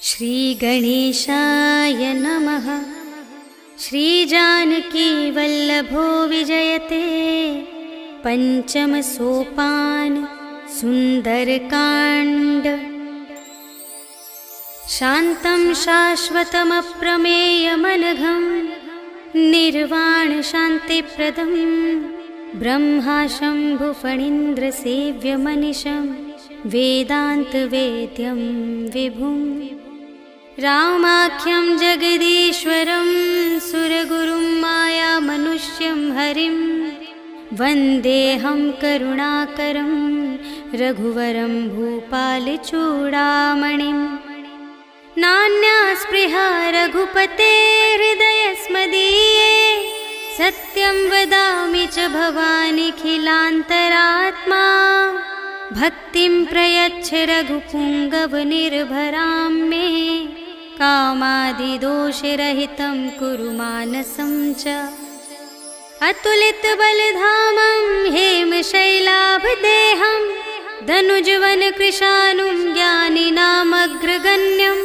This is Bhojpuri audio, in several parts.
श्रीगणेशाय नमः। श्रीजानकी वल्लभो विजयते पंचम सोपान सुंदरकांड। शान्तं शाश्वतमप्रमेयमनघं निर्वाण शान्तिप्रदं ब्रह्मा शम्भुफणीन्द्रसेव्यमनिशं वेदान्तवेद्यं विभुं रामाख्यं जगदीश्वरं सुरगुरुं मायामनुष्यं हरिं वन्देऽहं करुणाकरं रघुवरं भूपालचूडामणिं। नान्या स्पृहा रघुपते हृदयस्मदीये सत्यं वदामि च भवानिखिलान्तरात्मा। भक्तिं प्रयच्छ रघुपुङ्गवनिर्भरां मे कामादिदोषरहितं कुरु मानसं च। अतुलितबलधामं हेमशैलाभदेहं धनुजवनकृशानुं ज्ञानिनामग्रगण्यं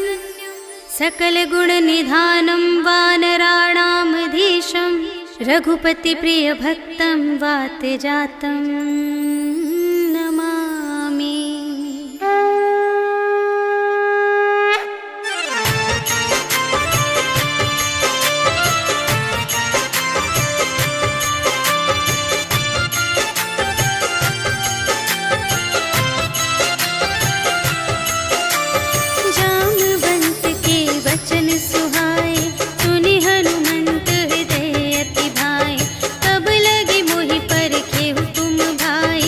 सकलगुणनिधानं वानराणामधीशं रघुपतिप्रियभक्तं वातजातं नमामि। भाई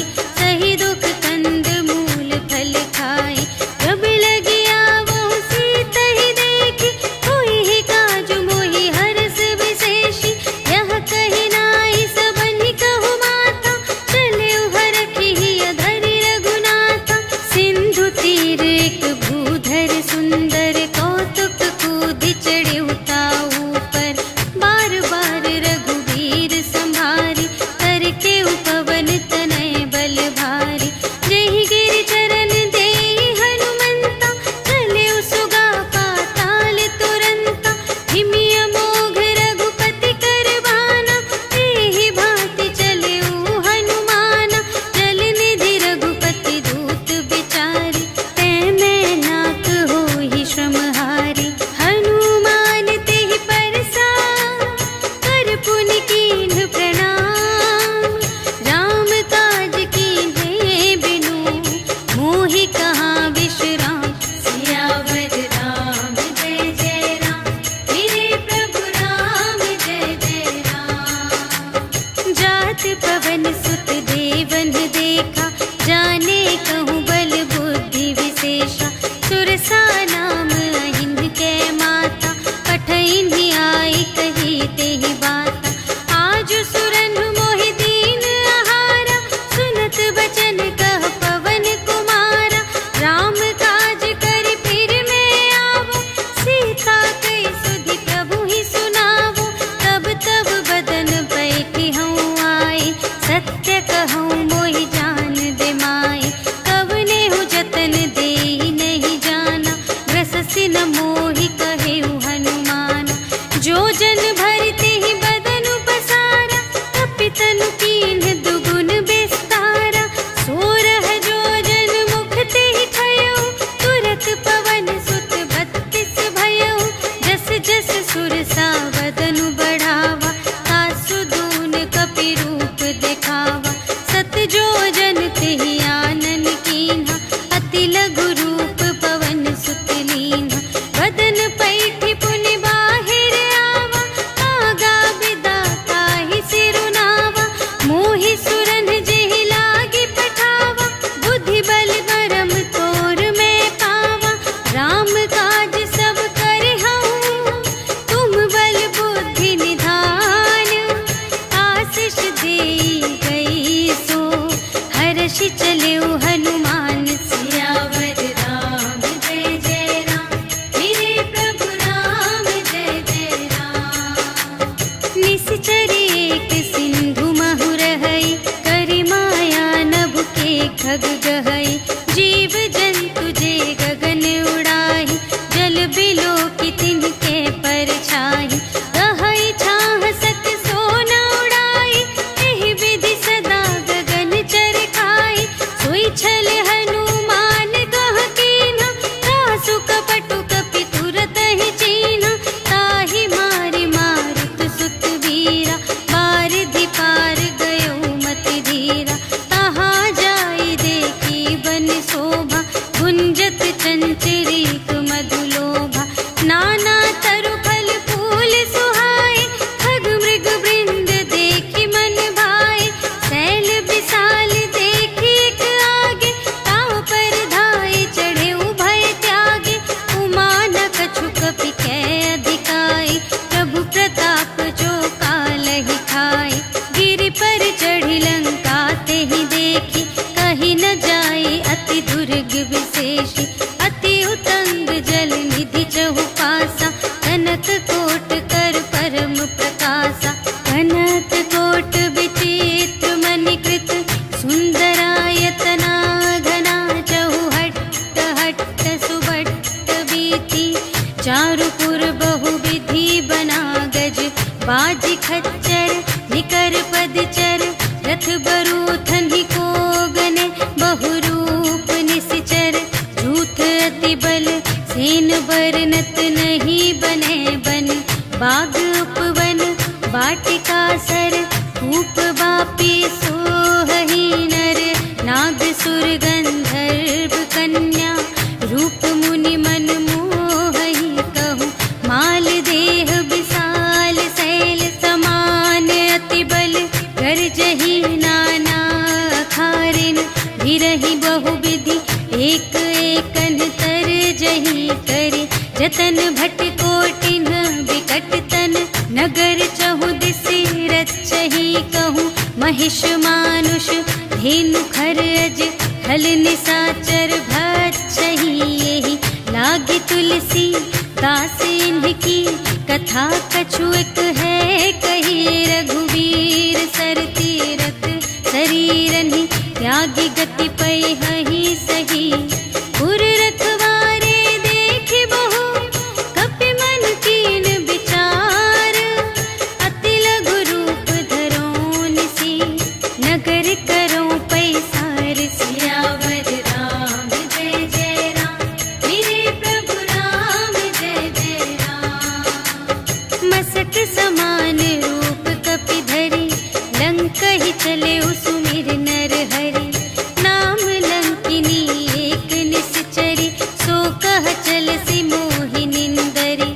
प्रीति। चारुपुर बहुविधि बना गज, बाजी खच्चर निकर पदचर। रथ बरूथन ही को गने, बहुरूप निसिचर। झूठ अति बल सेन बरनत नहीं बने बन। बाग उपवन वाटिका सर, कूप बापी सोहहि नर। नाग सुर गंधर्व कन्या, रूप मुनि मन मोहहि कहूँ। माल देह विशाल शैल समान, अति बल गर्जहि नाना अखारिन। भिरहि बहुविधि एक एकन तरजहि करि। जतन भट कोटिन विकट तन, नगर चहुदिसि रचहि कहूँ। महिष मानुष धेनु खर अज, हल निसाचर भक्षहि एहि। लागी तुलसी दास इनकी, कथा कछु एक है कही। रघुवीर सर तीरथ शरीरहि, त्यागी गति पै हहि सही। पुर रखवारे देखि बहु, कपि मन कीन विचार। अति लघु रूप धरों निसी, नगर करों पैसार। सियावर राम जय जय राम, मेरे प्रभु राम जय जय राम। मसक समान रूप कपि धरि, लंकहि चले सुमिर नर हरि। नाम लंकिनी एक निश्चरी, सो कह चलसि मोहि निंदरी।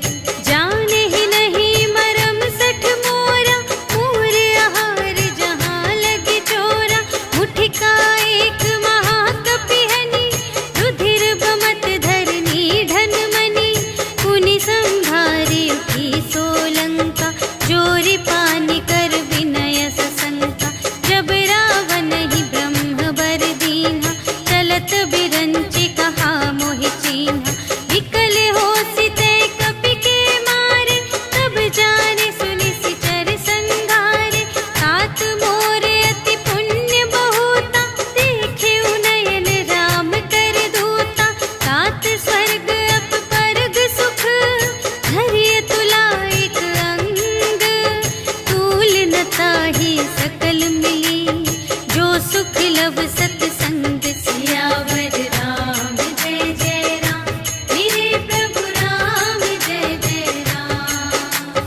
जानहि नहीं मरम सठ मोरा, मोर आहार जहाँ लगी चोरा। मुठिका एक महाकपि हनि, रुधिर बमत धरनी धन मनि। पुनि संभारि उठी सोलंका, जोरि पानि कर विनय सशंका। जब रावण ही ब्रह्म बर दीन्हा, चलत बिरंचि कहा मोहि चीन्हा। विकल होसि तै कपि के मारे, तब जाने सुनि सिचर संघारे। तात मोर अति पुण्य बहुता, देखे नयन राम कर दूता। तात स्वर्ग अप परग सुख, धरिय तुला एक अंग। तूल न ताहि सकल मिली, जो सुख लव सतसंग। सियावर राम जय जय राम, मेरे प्रभु राम जय जय राम।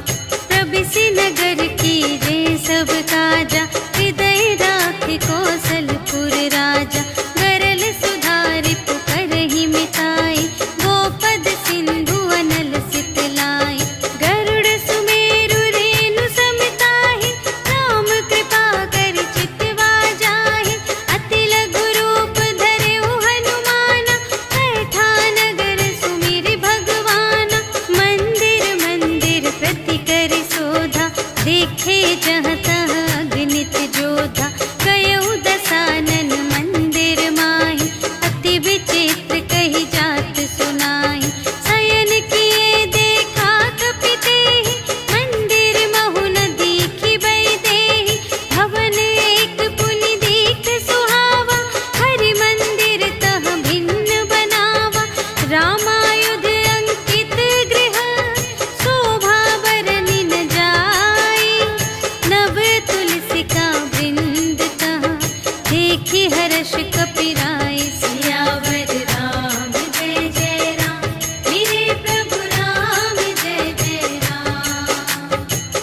प्रबिसि नगर कीजे सब काजा, हृदय राख कौशलपुर राजा। गरल सुधारि पुकारहि मिताई, गोपद सिंधु अनल सितलाई। गरुड़ सुमेरु रेणु समिताहि, राम कृपा करि चितवा जाहि। अति लघु रूप धरेउ हनुमाना, बैठा नगर सुमिरि भगवाना। मंदिर मंदिर प्रति करि शोधा, देखे जहाँ तहाँ अगणित जोधा। गयउ दसानन मंदिर माहि, अति विचित्र कही जात सुनाहि। शयन किए देखा कपि तेहि, मंदिर महु न दीखि वैदेही। भवन एक पुनि दीख सुहावा, हरि मंदिर तह भिन्न बनावा। रामायुध अंकित गृह, शोभा बरनि न जाई। नव तुलसिका वृंद तहाँ, देखि हर्ष कपिराय। सियावर राम जय जय राम, मेरे प्रभु राम जय जय राम।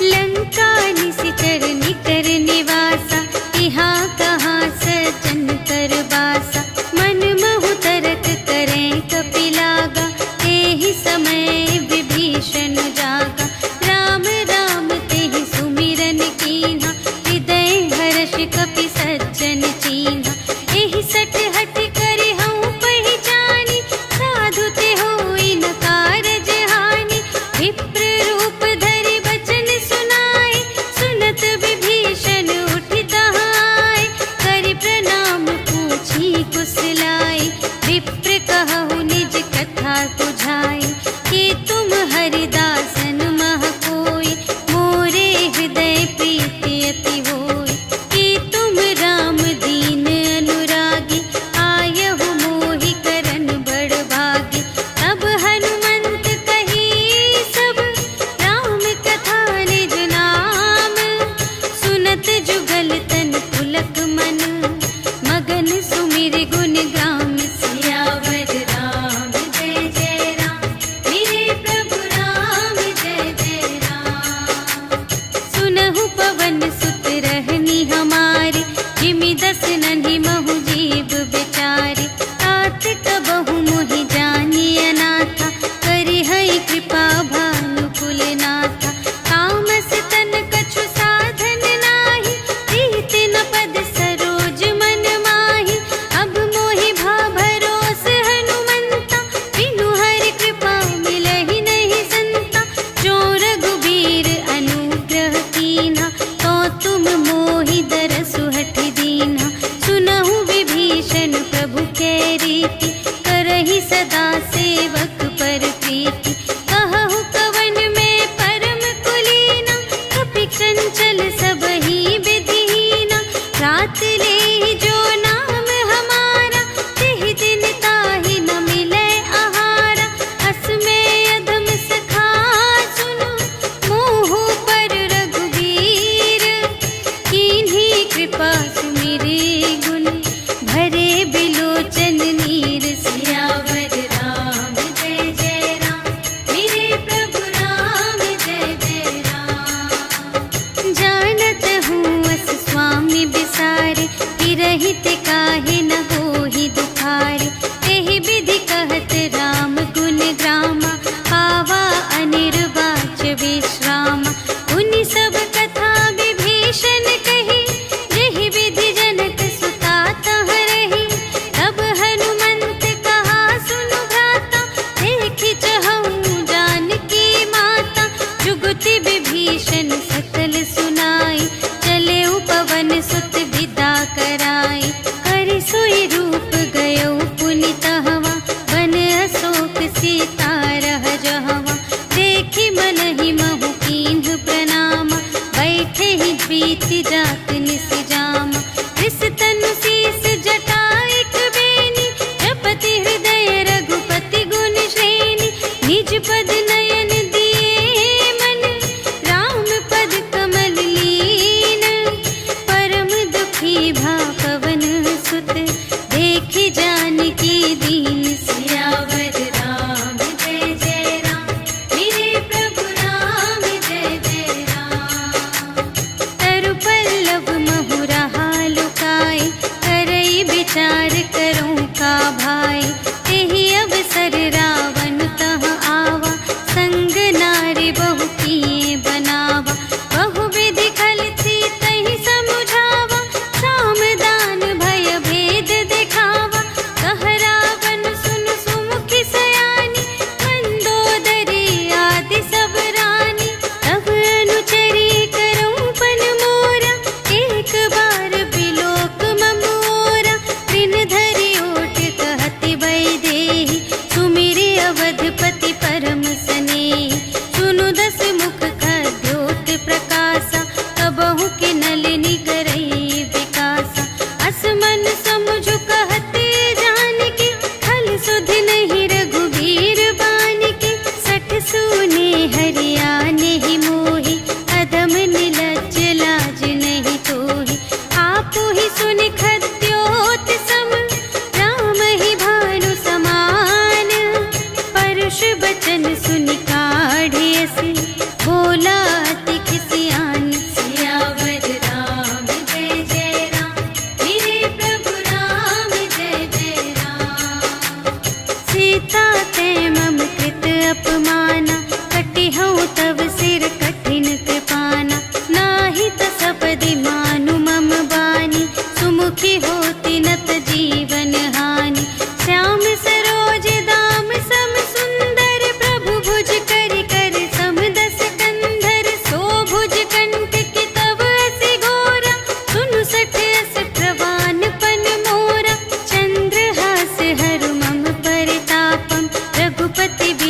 लंका निसिचर निकर निवासा, यहाँ कहाँ सजन कर बासा। मन महु तरक करें कपि लागा, तेहि समय विभीषण जागा। राम राम तेहि सुमिरन कीन्हा, हृदय हर्ष कपि सज्जन चीन्हा। एहि सठ हठ करि हऊँ पहिचानी, साधु ते होई न कारज हानि। विप्र रूप धरि बचन सुनाए, सुनत विभीषण उठि तहाँ आए। करि प्रणाम पूछी कुशलाए, विप्र कहु निज कथा बुझाए। कि तुम हरिदासन मह कोई, मोरे हृदय प्रीति अति होई। कि तुम राम दीन अनुरागी, आयहु मोहि करन बड़ भागी। तब हनुमंत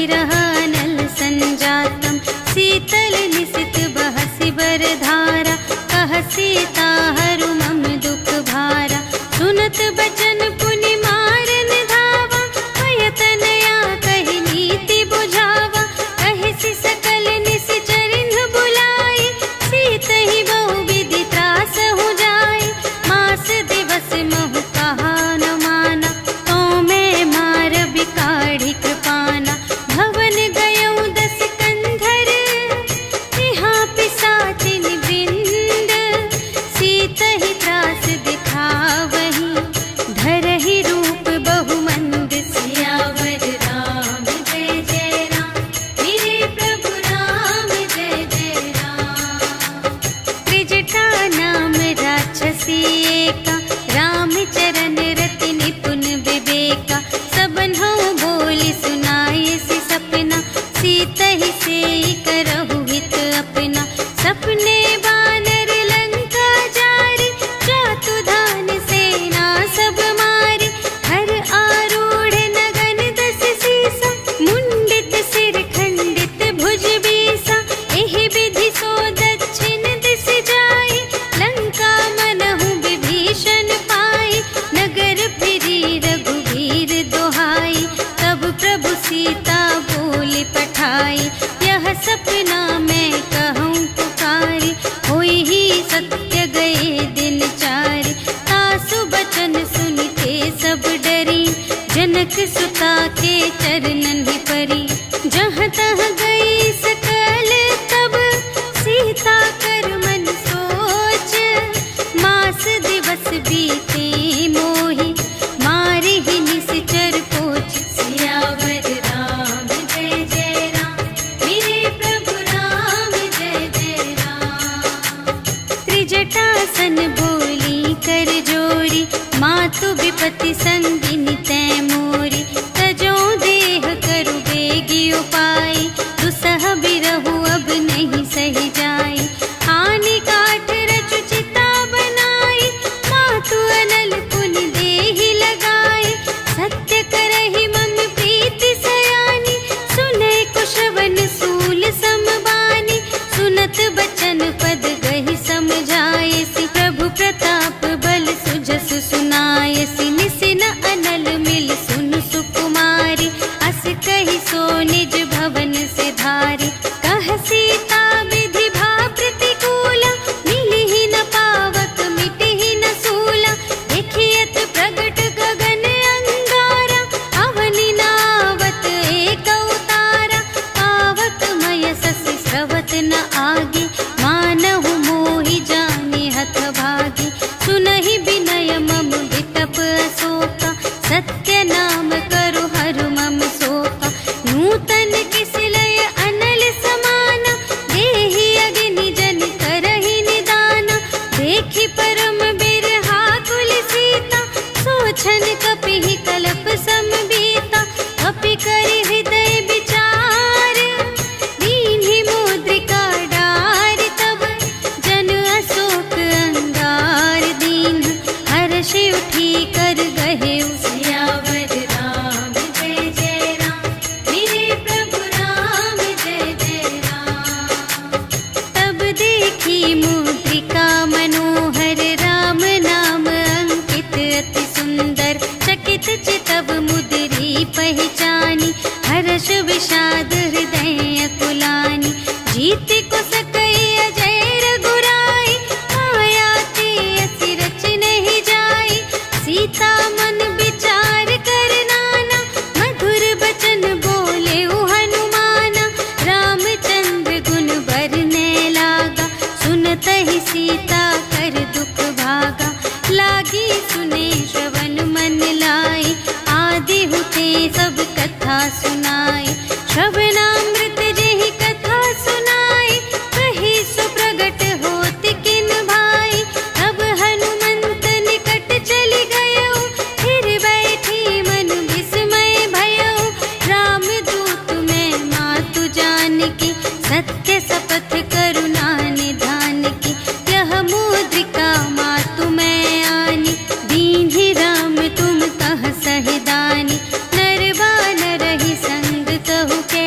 विरह अनल संजातम शीतल निशित बहसि बरधारा कह सीता हरु मम दुख भारा सुनत बचन पुनि मारन धावा भय तनया कहि नीति बुझावा कहि सकल निश्चरिन बुलाई सीतहि बहु विधि त्रास हो जाय मास दिवस महु कहा न माना तो मैं मार बिकाढ़ी कृपाना भवन गयौ दस कंधर यहाँ पिसाचिन वृंद सीतहि त्रास दिखावही धरहि रूप बहुमंद सियावर राम जय जय राम मेरे प्रभु राम जय जय राम त्रिजटा नाम राक्षसी एका राम चरण रति निपुण विवेका सबन्हु बोली सुनाए सि सपना सीतहि सेई करहु हित अपना सपने बानर लंका जारी जातु धान सेना सब मारी हर आरूढ़ नगन दस सीसा मुंडित सिर खंडित भुज बीसा एहि विधि सो दक्षिण दिस जाई लंका मनहु विभीषण पाई नगर फिरी रघुवीर दोहाई तब प्रभु सीता बोली पठाई यह सपना मैं कहूँ पुकारी होई ही सत्य गए दिन चारि तासु बचन सुनते सब डरी जनक सुता के चरणन ही परी जहाँ तहाँ गई सकल तब सीता कर मन सोच मास दिवस बीते मोहि मारि ही निश्चर पोच सियावर राम जय जय राम मेरे प्रभु राम जय जय राम त्रिजटासन बोली कर जोरी मातु विपति संगिनी तै मोरी तजो देह करु बेगी उपाय दुसह बिरहु अब नहीं सही जाय आनी काठ रचु चिता बनाई मातु अनल पुनि देहि लगाई सत्य करहि मम प्रीति सयानी सुनै कुशवन सूल समबानी सुनत बचन पद गहि समझाए सि प्रभु प्रताप बल सुजसु सुनायसि निसिन अनल मिल सुन सुकुमारी अस कहि सो निज भवन से धारी कह सीता विधि भा प्रतिकूला मिलिहि न पावक मिटिहि न सूला देखियत प्रगट गगन अंगारा अवनि नावत एक अवतारा पावक मय ससि स्रवत न आगे मानहु मोहि जानि हथ भागी सुनहि विनय मम विटप अशोका सत्य नाम करु हरु मम शोका नूतन किसिलय अनल समाना देहि अग्नि जन करहि निदाना देखि परम बिरहा कुल सीता सोचन कपिहि कलप समबीता कपि करि हृदय विचार दीन्हि मुद्रिका डार तब जन अशोक अंगार दीन हर्ष उठी कर गहे सियावर राम जय जय राम मेरे प्रभु राम जय जय राम तब देखी मुद्रिका मनोहर राम नाम अंकित अति सुंदर चकित चितव मुद्री पहचानी हर्ष विषाद हृदय अकुलानी जीत को सकई अजय रघुराई माया ते असि रच नहीं जाई सीता मन विचार कर नाना मधुर बचन बोले हनुमाना रामचंद्र गुण बरने लागा सुनत ही सीता कर दुख भागा लागी सुने श्रवण मन लाई आदि हुते सब कथा सुनाई श्रवणामृत जेहि कथा सुनाई कही सो प्रगट होत किन भाई तब हनुमंत निकट चली गयो फिर बैठी मन विस्मय भयो राम दूत में मातु जानकी सत्य शपथ करुणा निधान की यह मुद्रिका मातु मैं आनी दीन्हि राम तुम कह सहिदानी नर बानर ही संग कहु के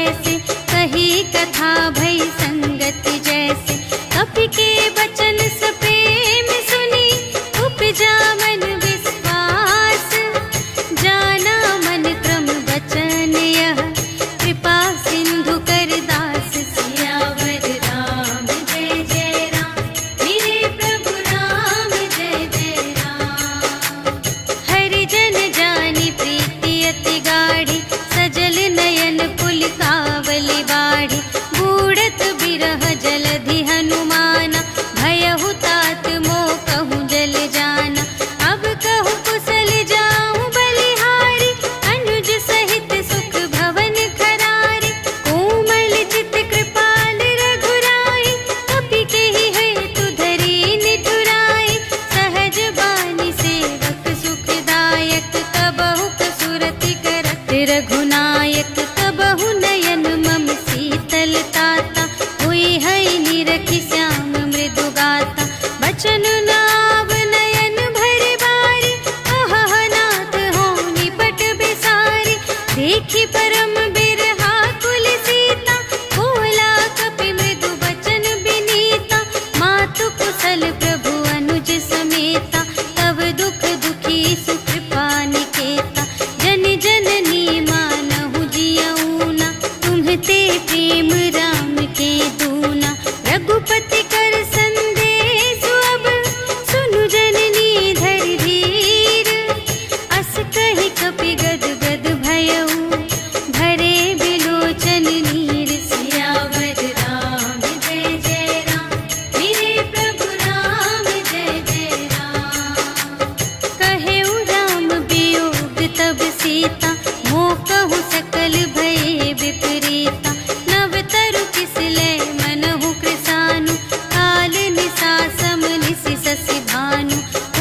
रीता, नव तरु किसले मनहु कृसानु, काल निसा सम निसि ससि भानु,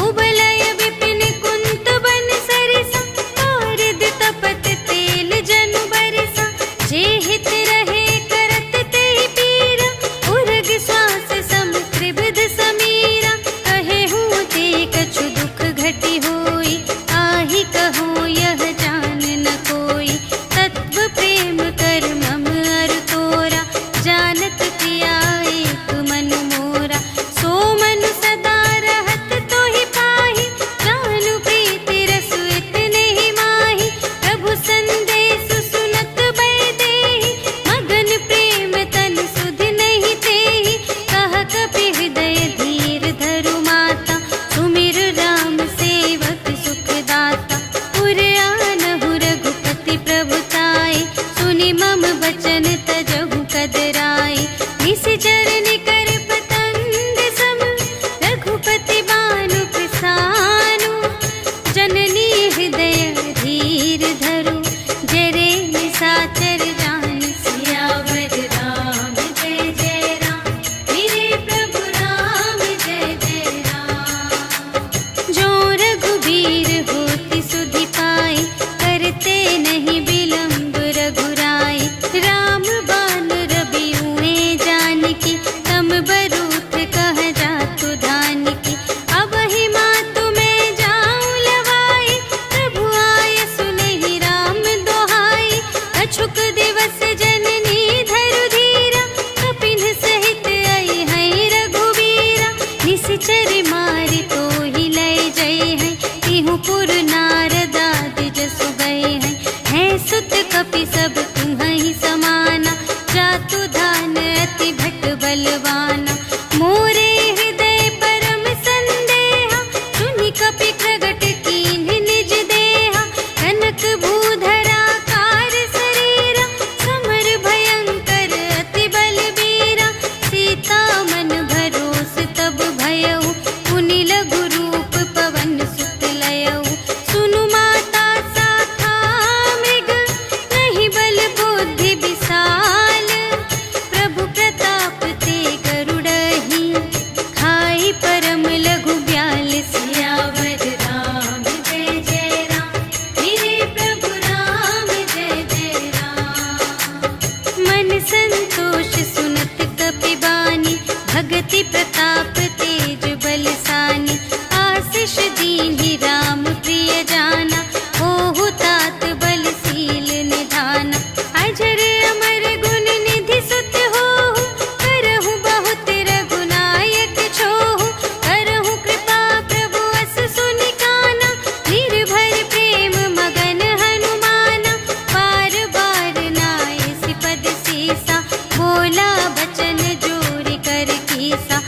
उबलय विपिन कुंत बन सरिसा, पारद तपत तेल जनु बरिसा, जे हित रहे करत ते पीरा, उरग श्वास सम त्रिविध समीरा, कहे हूँ ते कछु दुख घटी होई, आहि कहो यह जान न कोई, तत्व प्रेम कर मम अरु तोरा, जानत किया एक मन मोरा, सो मन सदा रहत तोहि पाहि, जानु प्रीति रसु इतने ही माहि, प्रभु संदेश सुनत बै देहि, मगन प्रेम तन सुध नहीं तेहि, कह कपि हृदय धीर धरु माता, सुमिर राम सेवक सुख दाता, पुर आनहु रघुपति प्रभुताई, सुनि मम बचन तजहु कदराई, निसिचर निकर पतंग सम, रघुपति बानु कृसानु, जननी हृदय धीर धरु, जरे निसाचर जान सियावर राम जय जय राम, मेरे प्रभु राम जय जय राम। जो रघुबीर होति सुधि पाई, करते नहीं विलंब रघुराई, राम बान रबियुए जानकी, तम बरूथ कह जातु धानकी, अब ही मातु मैं जाऊं लवाई, प्रभु आय सुनहि राम दोहाई, अछुक दिवस जननी धरु धीरा, कपिन सहित आई है रघुवीरा, निसिचर मारि तोहि लय जय है, तिहु पुर नारद आदि जसु गए हैं, है सुत कपि सब तुम्हि समाना, जातु धान अति भट बलवाना, मोरे हृदय परम संदेहा, सुनि कपि प्रगट कीन्ह निज देहा, कनक भूधरा कार शरीरा, समर भयंकर अति बलबीरा, सीता मन भरोस तब भयउ, पुनि लघु रूप पवन सुत लयउ, सुनु माता साखा मृग, नहीं बल बुद्धि विशाल, प्रभु प्रताप ते गरुड़हि, खाई परम लघु ब्याल, सियावर राम जय जय राम, मेरे प्रभु राम जय जय राम। मन संतोष सुनत कपि बानी, भगति प्रताप तेज बलसानी, आशीष दीन्हि राम प्रिय जाना, ओहु तात बलशील निधाना, अजर अमर गुण निधि सुत होहु, करहु बहुत रघुनायक छोहु, करहु कृपा प्रभु अस सुनि काना, निर्भर प्रेम मगन हनुमाना, बार बार नाय सिपद सीसा, बोला बचन जोरि कर कीसा,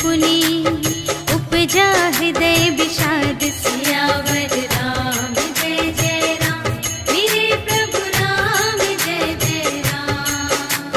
पुनि उपजा हृदय विषाद। सियावर राम जय जय राम, मेरे प्रभु राम जय जय राम।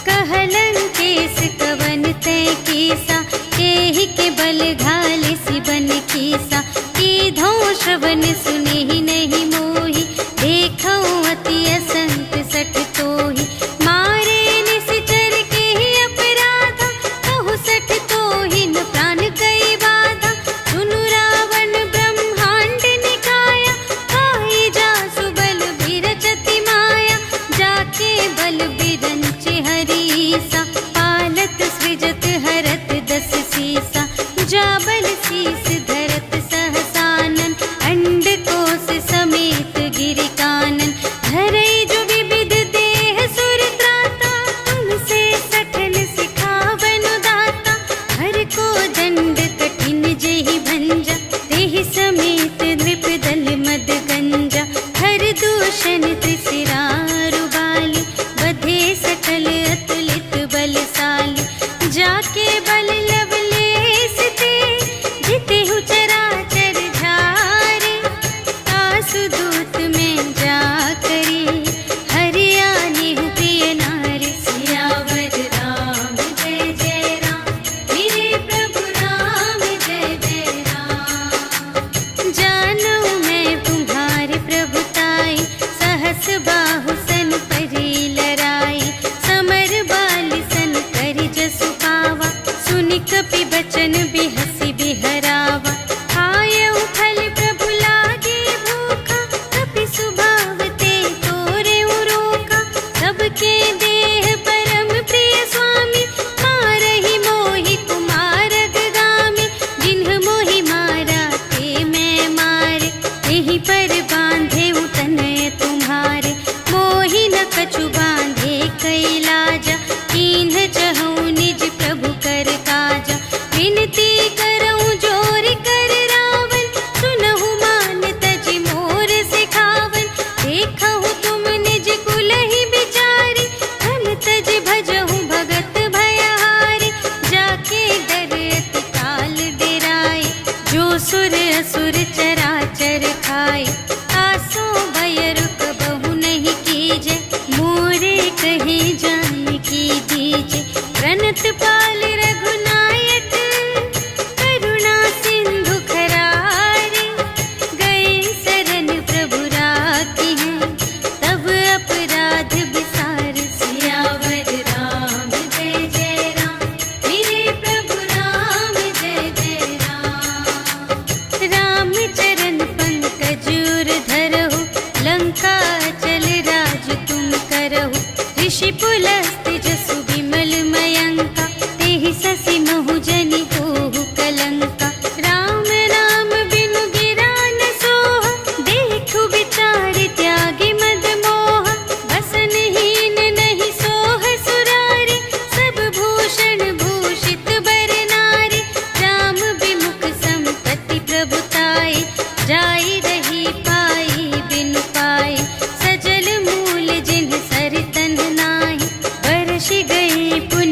कहलन केस कवन तय कीसा, केहि के बल घाल सिबन कीसा। कीधौ श्रवण सुने ही नहीं मोहि, देखौ अति असंत सठ तोहि। मारे निश्चर के ही अपराधा, कहु सठ तोहि न प्राण कई बाधा। सुनु रावण ब्रह्मांड निकाया, खाई जासु बल बिरचति माया। जाके बल बिरंचि हरीसा, पालत सृजत हरत दस सीसा। जा बल शीस धरत सहसानन, अंड कोश समेत गिरि कानन। धरई जो विविध देह सुर त्राता, तुमसे सठन सिखावनु दाता। हर को दंड कठिन जेहि भंजा, तेहि समेत नृप दल मद गंजा। हर दूषण त्रिशिरारु बाली, बधे सकल अतुलित बलशाली। जाके बल लवलेश ते, जितेहु चराचर झारे। आसु दूत में जा करे, हरियानेहु प्रिय नारी। सियावर राम जय जय राम, मेरे प्रभु राम जय जय राम। जानू मैं तुम्हारे प्रभुताई, सहस बाहु सन परी लराई। समर बाली सन करि जसु पावा, सुनि कपि बचन बिहसि बिहरावा। आयउ फल प्रभु लागे भूखा, कपि सुभाव ते तोरेउ रोका। सबके देह परम प्रिय स्वामी, मारहि मोहि कुमारग गामी। जिन्ह मोहि मारा ते मैं मारे, तेहि पर बांधे तनय तुम्हारे। मोहि न कछु बांधे कैलाजा, कीन्ह चहु निज प्रभु कर काजा। विनती करऊं जोर कर रावण, सुनहु मान तजि मोर सिखावन। देखहु तुम निज कुलहि बिचारी, धन तज भजहु भगत भयहारी। जाके डर अति काल डेराए, जो सुर असुर चराचर खाए। आसो भय रुक बहु नहीं कीजे, मोरे कहे जानकी दीजे। प्रणत पाल रघुनायक, करुणा सिंधु खरारे। गए शरण प्रभु राखी हैं, तब अपराध बिसार। सियावर राम जय जय राम, मेरे प्रभु राम जय जय राम। राम चरण पंकज उर धरहु, लंका चल राज तुम करहु। ऋषि पुलस्त्य जसु विमल मयंका, तेहि ससि महु जनि होहु कलंका। राम नाम बिनु गिरा न सोहा, देखु विचार त्यागी मद मोहा। बसनहीन नहीं सोह सुरारी, सब भूषण भूषित बर नारी। राम विमुख संपत्ति प्रभुताई, जाई रही पाई बिनु पाई। सजल मूल जिन्ह सर तन नाही, बरषि गई पुनि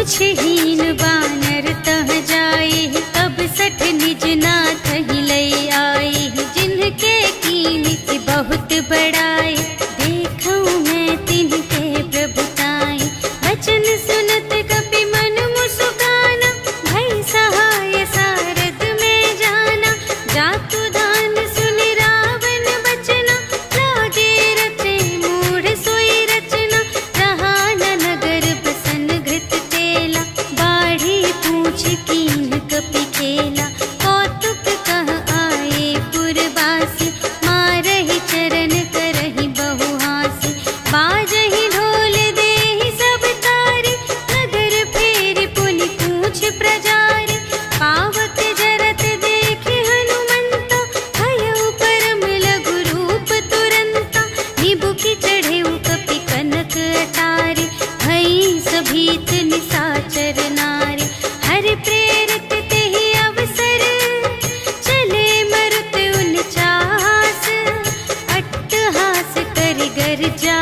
पूछहीन बानर तह जाए, तब सठ निज नाथ ही लई आए। जिनके कीन की बहुत बड़ाई, देखूं मैं तिनके प्रभुताई। वचन सुनत कपि मन मुस्काना, भई सहाय सारद में जाना। जातु दान सुन रावण बचना, लागे रचे मूढ़ सोई रचना। रहा न नगर बसन घृत तेला, बाढ़ी पूछ कीन कपि खेला। कौतुक कह आए पुरवासी, मारहि चरण करहि बहुहासी। बाजहि ढोल देहि सब तारी, नगर फेरि पुनि पूछ प्रजारी। पावक जरत देखि हनुमंता, भयउ परम लघु रूप तुरंता। निबुकि चढ़ेउ कपि कनक अटारी, भई सभीत निसाचर नारी। हरि प्रेरित तेहि अवसर, चले मरुत उनचास। अट्टहास करि गर्जा,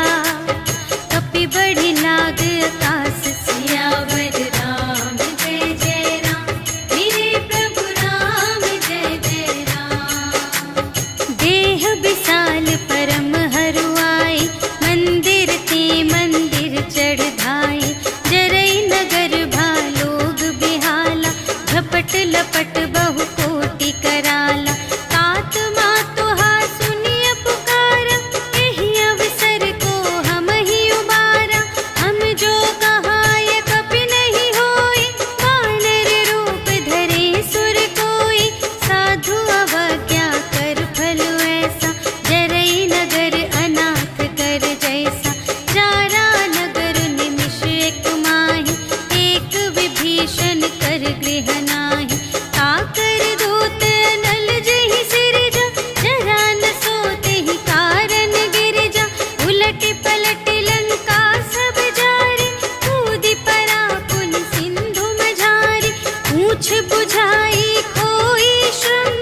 कपि बढ़ि लाग आकाश। सियावर राम जय जय राम, मेरे प्रभु राम जय जय राम। देह विशाल परम हरुआई, मंदिर ते मंदिर चढ़ धाई। जरई नगर भालोग बिहाला, झपट लपट बहु कोटि कराला। तात मातु हा सुनिय पुकारा, एहि अवसर को हम ही उबारा। हम जो कहाय कपि नहीं होई, वानर रूप धरे सुर कोई। साधु अवज्ञा कर फल ऐसा, जरई नगर अनाथ कर जैसा। जारा नगर निमिष एक माहि, एक विभीषण कर गृह नाही। काकर दूत नल जहि सिरजा, जरा न सोतेहि कारण गिरजा। उलटि पलटि लंका सब जारी, कूदि परा पुनि सिंधु मझारी। पूछ बुझाई खोई श्रम,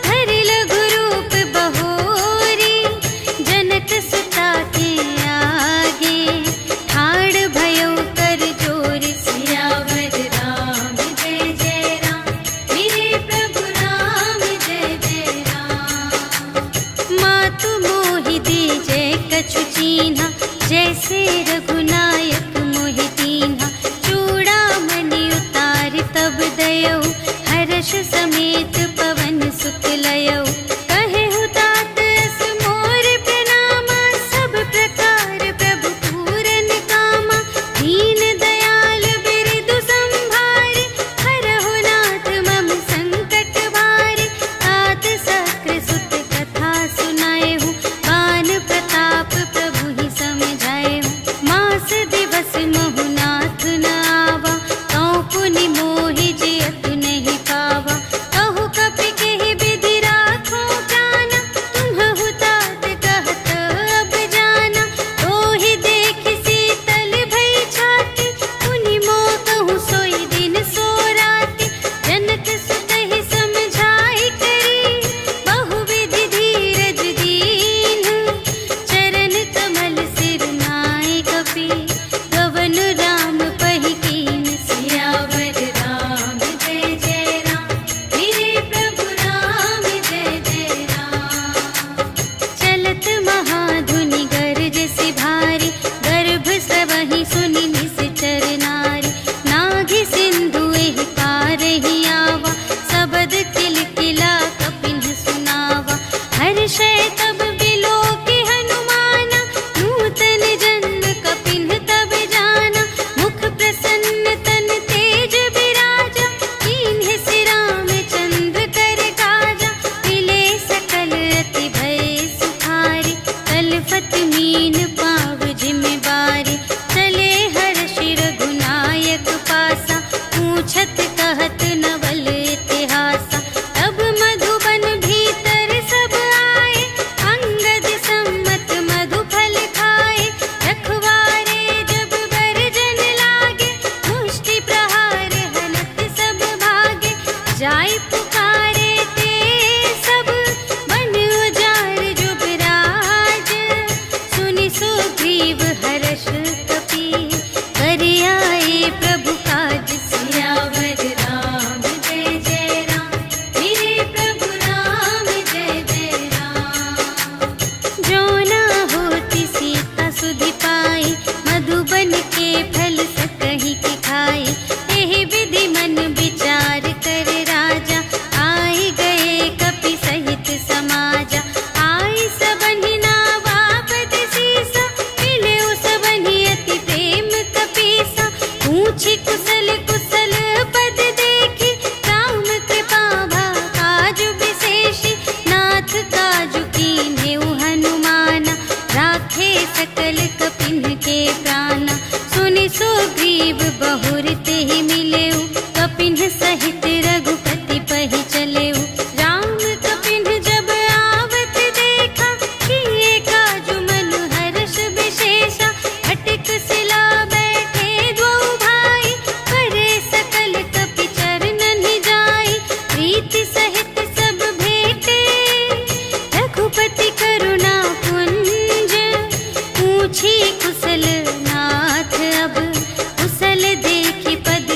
धरि लघु रूप बहोरी। जनक सुता के आगे, ठाड़ भयउ कर जोरी। सियावर राम जय जय राम, मेरे प्रभु राम जय जय राम। मातु मोहि दीजे कछु चीन्हा, जैसे रघुनायक मोहि दीन्हा। चूड़ामणि उतारि तब दयौ, हर्ष समेत पवन सुत लयौ। कहेहु तात अस मोर प्रणामा, सब प्रकार प्रभु पूरन कामा। दीन दयाल बिरदु संभारि, हरहु नाथ मम संकट भारी। तात सक्र सुत कथा सुनाएहु, बान प्रताप प्रभु ही समझाएहु। मास दिवस महु नाथ न आवा, तौ पुनि मोहि जियत नहीं पावा। कहु कपि केहि विधि राखो प्राना, तुम्हहु तात कहत अब जाना। तोहि देखि शीतल भई छाती, पुनि मोह कहूँ सोई दिन सो राति। जनक सुतहि समझाई करी, बहुविधि धीरज दीन्ह। चरण कमल सिर नाय कपि, गवन राम पहि कीन। सियावर राम जय जय राम, मेरे प्रभु राम जय जय राम। चलत महाधुनि गरजसि भारी, गर्भ स्रवहि सुनि निश्चर नारी। नाघि सिंधु एहि पारहि आवा, सबद किलकिला कपिन्ह सुनावा। हर्षै तब बिलोकि हनुमाना, नूतन जन्म कपिन्ह तब जाना। मुख प्रसन्न तन तेज बिराजा, कीन्ह सि रामचंद्र कर काजा। मिले सकल अति भय सुखारी, तलफत मीन पाव जिमि बारी। चले हर्षि रघुनायक पासा, पूछत कहत नवल इतिहासा। तब मधुबन भीतर सब आए, अंगद सम्मत मधु फल खाए। रखवारे जब बरजन लागे, मुष्टि प्रहार हनत सब भागे। जाय पुकारे ते सब, बन उजार जुबराज। सुनि सुग्रीव हर्ष कपि, करि आए प्रभु काज। बधाई। एहि विधि मन विचार कर राजा, आई गए कपि सहित समाजा। आई सबनि नावा पद सीसा, मिले सबनि अति प्रेम कपीसा। पूछी कुशल कुशल पद देखी, राम कृपा भा काजु विशेषी। नाथ काजु कीन्हेउ हनुमाना, राखे सकल कपिन के प्राणा। सुनि सुग्रीव बहुर तेहि मिलेउ, कपिन सहित रघुपति पहि चलेउ। राम कपिन जब आवत देखा, किए काजु मनु हर्ष विशेषा। फटिक सिला बैठे द्वौ भाई, करे सकल कपि चरणन जाई। प्रीति सहित सब भेटे, रघुपति करुणा पुंज। पूछी कुशल नाथ अब, कुशल देखि पद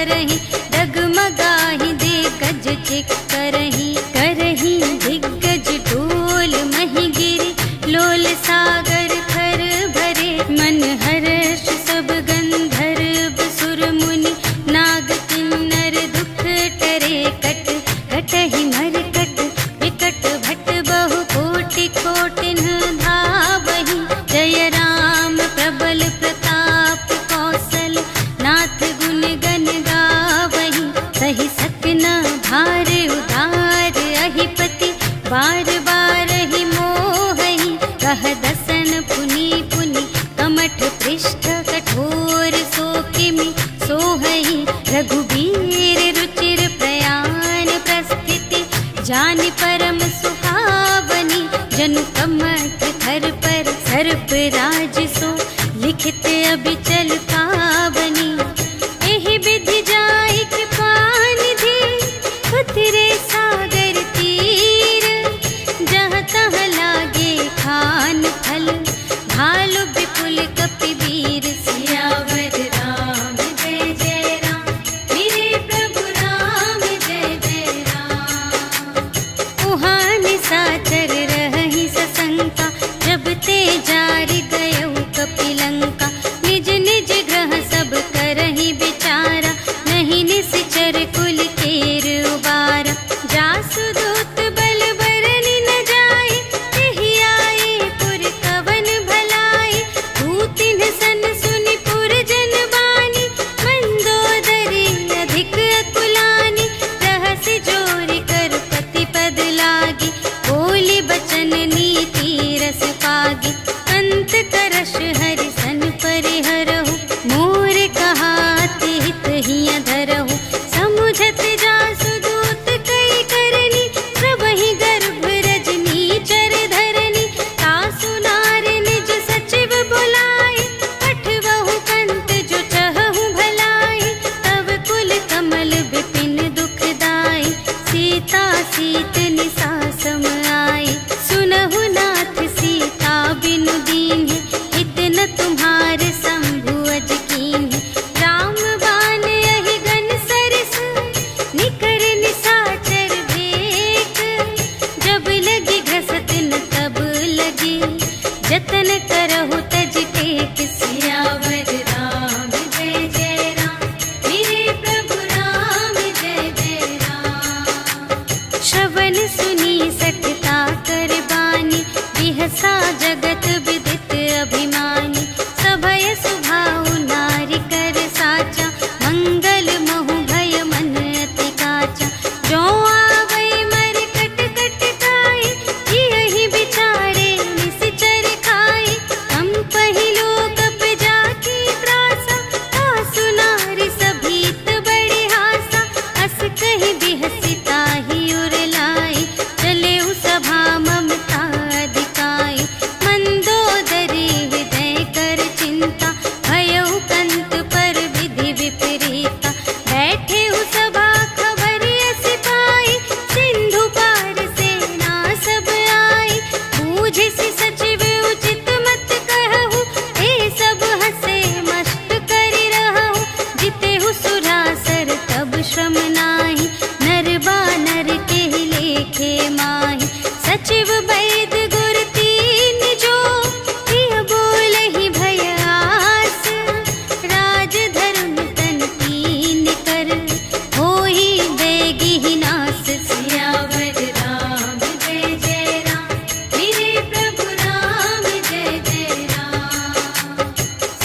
करही, डगमगाही दे गज चिक करही, करही दिग्गज डोल मही गिरी, लोल सागर खर भरे, मन हर्ष सब गंधर्व सुर मुनि, नाग किन्नर दुख टरे, कट कटहि मरकट विकट भट बहु कोटि कोटिन धावहि, जय राम प्रबल प्रताप कौशल नाथ गुण गण गावहि, सहि सकना भार उदार अहिपति, बार बार ही मोहहि, कह दसन पुनि पुनि, कमठ पृष्ठ कठोर सो किमि सोहहि, रघुबीर रुचिर प्रयाण प्रस्थिति, जानि परम सुहावनी, जनु कमठ धर पर सर्प राज सो, लिखित अबिचल पावनी, एहि विधि जाहि कृपा निधि, उतरे सागर तीर, जहाँ तहाँ लागे खान फल, भालु विपुल कपिवीर, सियावर राम जय जय राम, मेरे प्रभु राम जय जय राम। उहाँ निशाचर रहहि सशंका, जब ते जारि गयउ कपिलंका, निज निज ग्रह सब करहि विचारा, नहीं निश्चर कुल केर उबारा, जासु दूत बल बरनि न जाय, एहि आए पुर कवन भलाई, भूतिन सन सुनि पुर जन बानी, मंदोदरी अधिक अकुलानी, रहसि जोरि कर पति पद लागी, बोली बचन नीति रस पागी, अंत करश हरि सन परिहरहु, मोर कहाति हित हिय धरहु, समुझत जासु दूत कई करनी, सबहि गर्भ रजनी चर धरनी, तासु नारि निज सचिव बुलाए, पठवहु कंत जो चहहु भलाई, तब कुल कमल विपिन दुखदाई, सीता सीत निसा सम आई, सुनहु नाथ सीता बिनु दीन्हि, हित न तुम्हार शंभु अज कीन्हि, राम बाण यहि गन सरस, निकर निशाचर भेक, जब लगी घसत न तब लगी, जतन करहु तज टेक, सियावर राम जय जय राम, मेरे प्रभु राम जय जय राम। श्रवण सुनी सठता कर बानी, बिहसा जगत विदित अभिमानी, सभय सुभाउ नारी कर साचा, मंगल महु भय मन अति काचा, जो आवै मर कट कट काई, यही विचारे निश्चर खाई, हम पहिलो कप जाकी त्रासा, आसु नारी सभीत बड़े हासा, अस कहि बिहसी ताहि उर लाई, चले उ सभा ममता अधिकाई, मंदोदरी हृदय कर चिंता, भयउ कंत पर विधि विपरीता, बैठे उ सभा खबर अस पाई, सिंधु पार सेना सब आई, बूझिसि सचिव उचित मत कहु, हे सब हसे मस्त करि रहु, जितेहु सुरासर तब श्रम नाहि, नर बानर केहि लेखे माहि, सचिव वैद गुर तीन जो, प्रिय बोलहि भय आस, राज धर्म तन कीन कर, होहि बेगिहि नास, सियावर राम जय जय राम, मेरे प्रभु राम जय जय राम।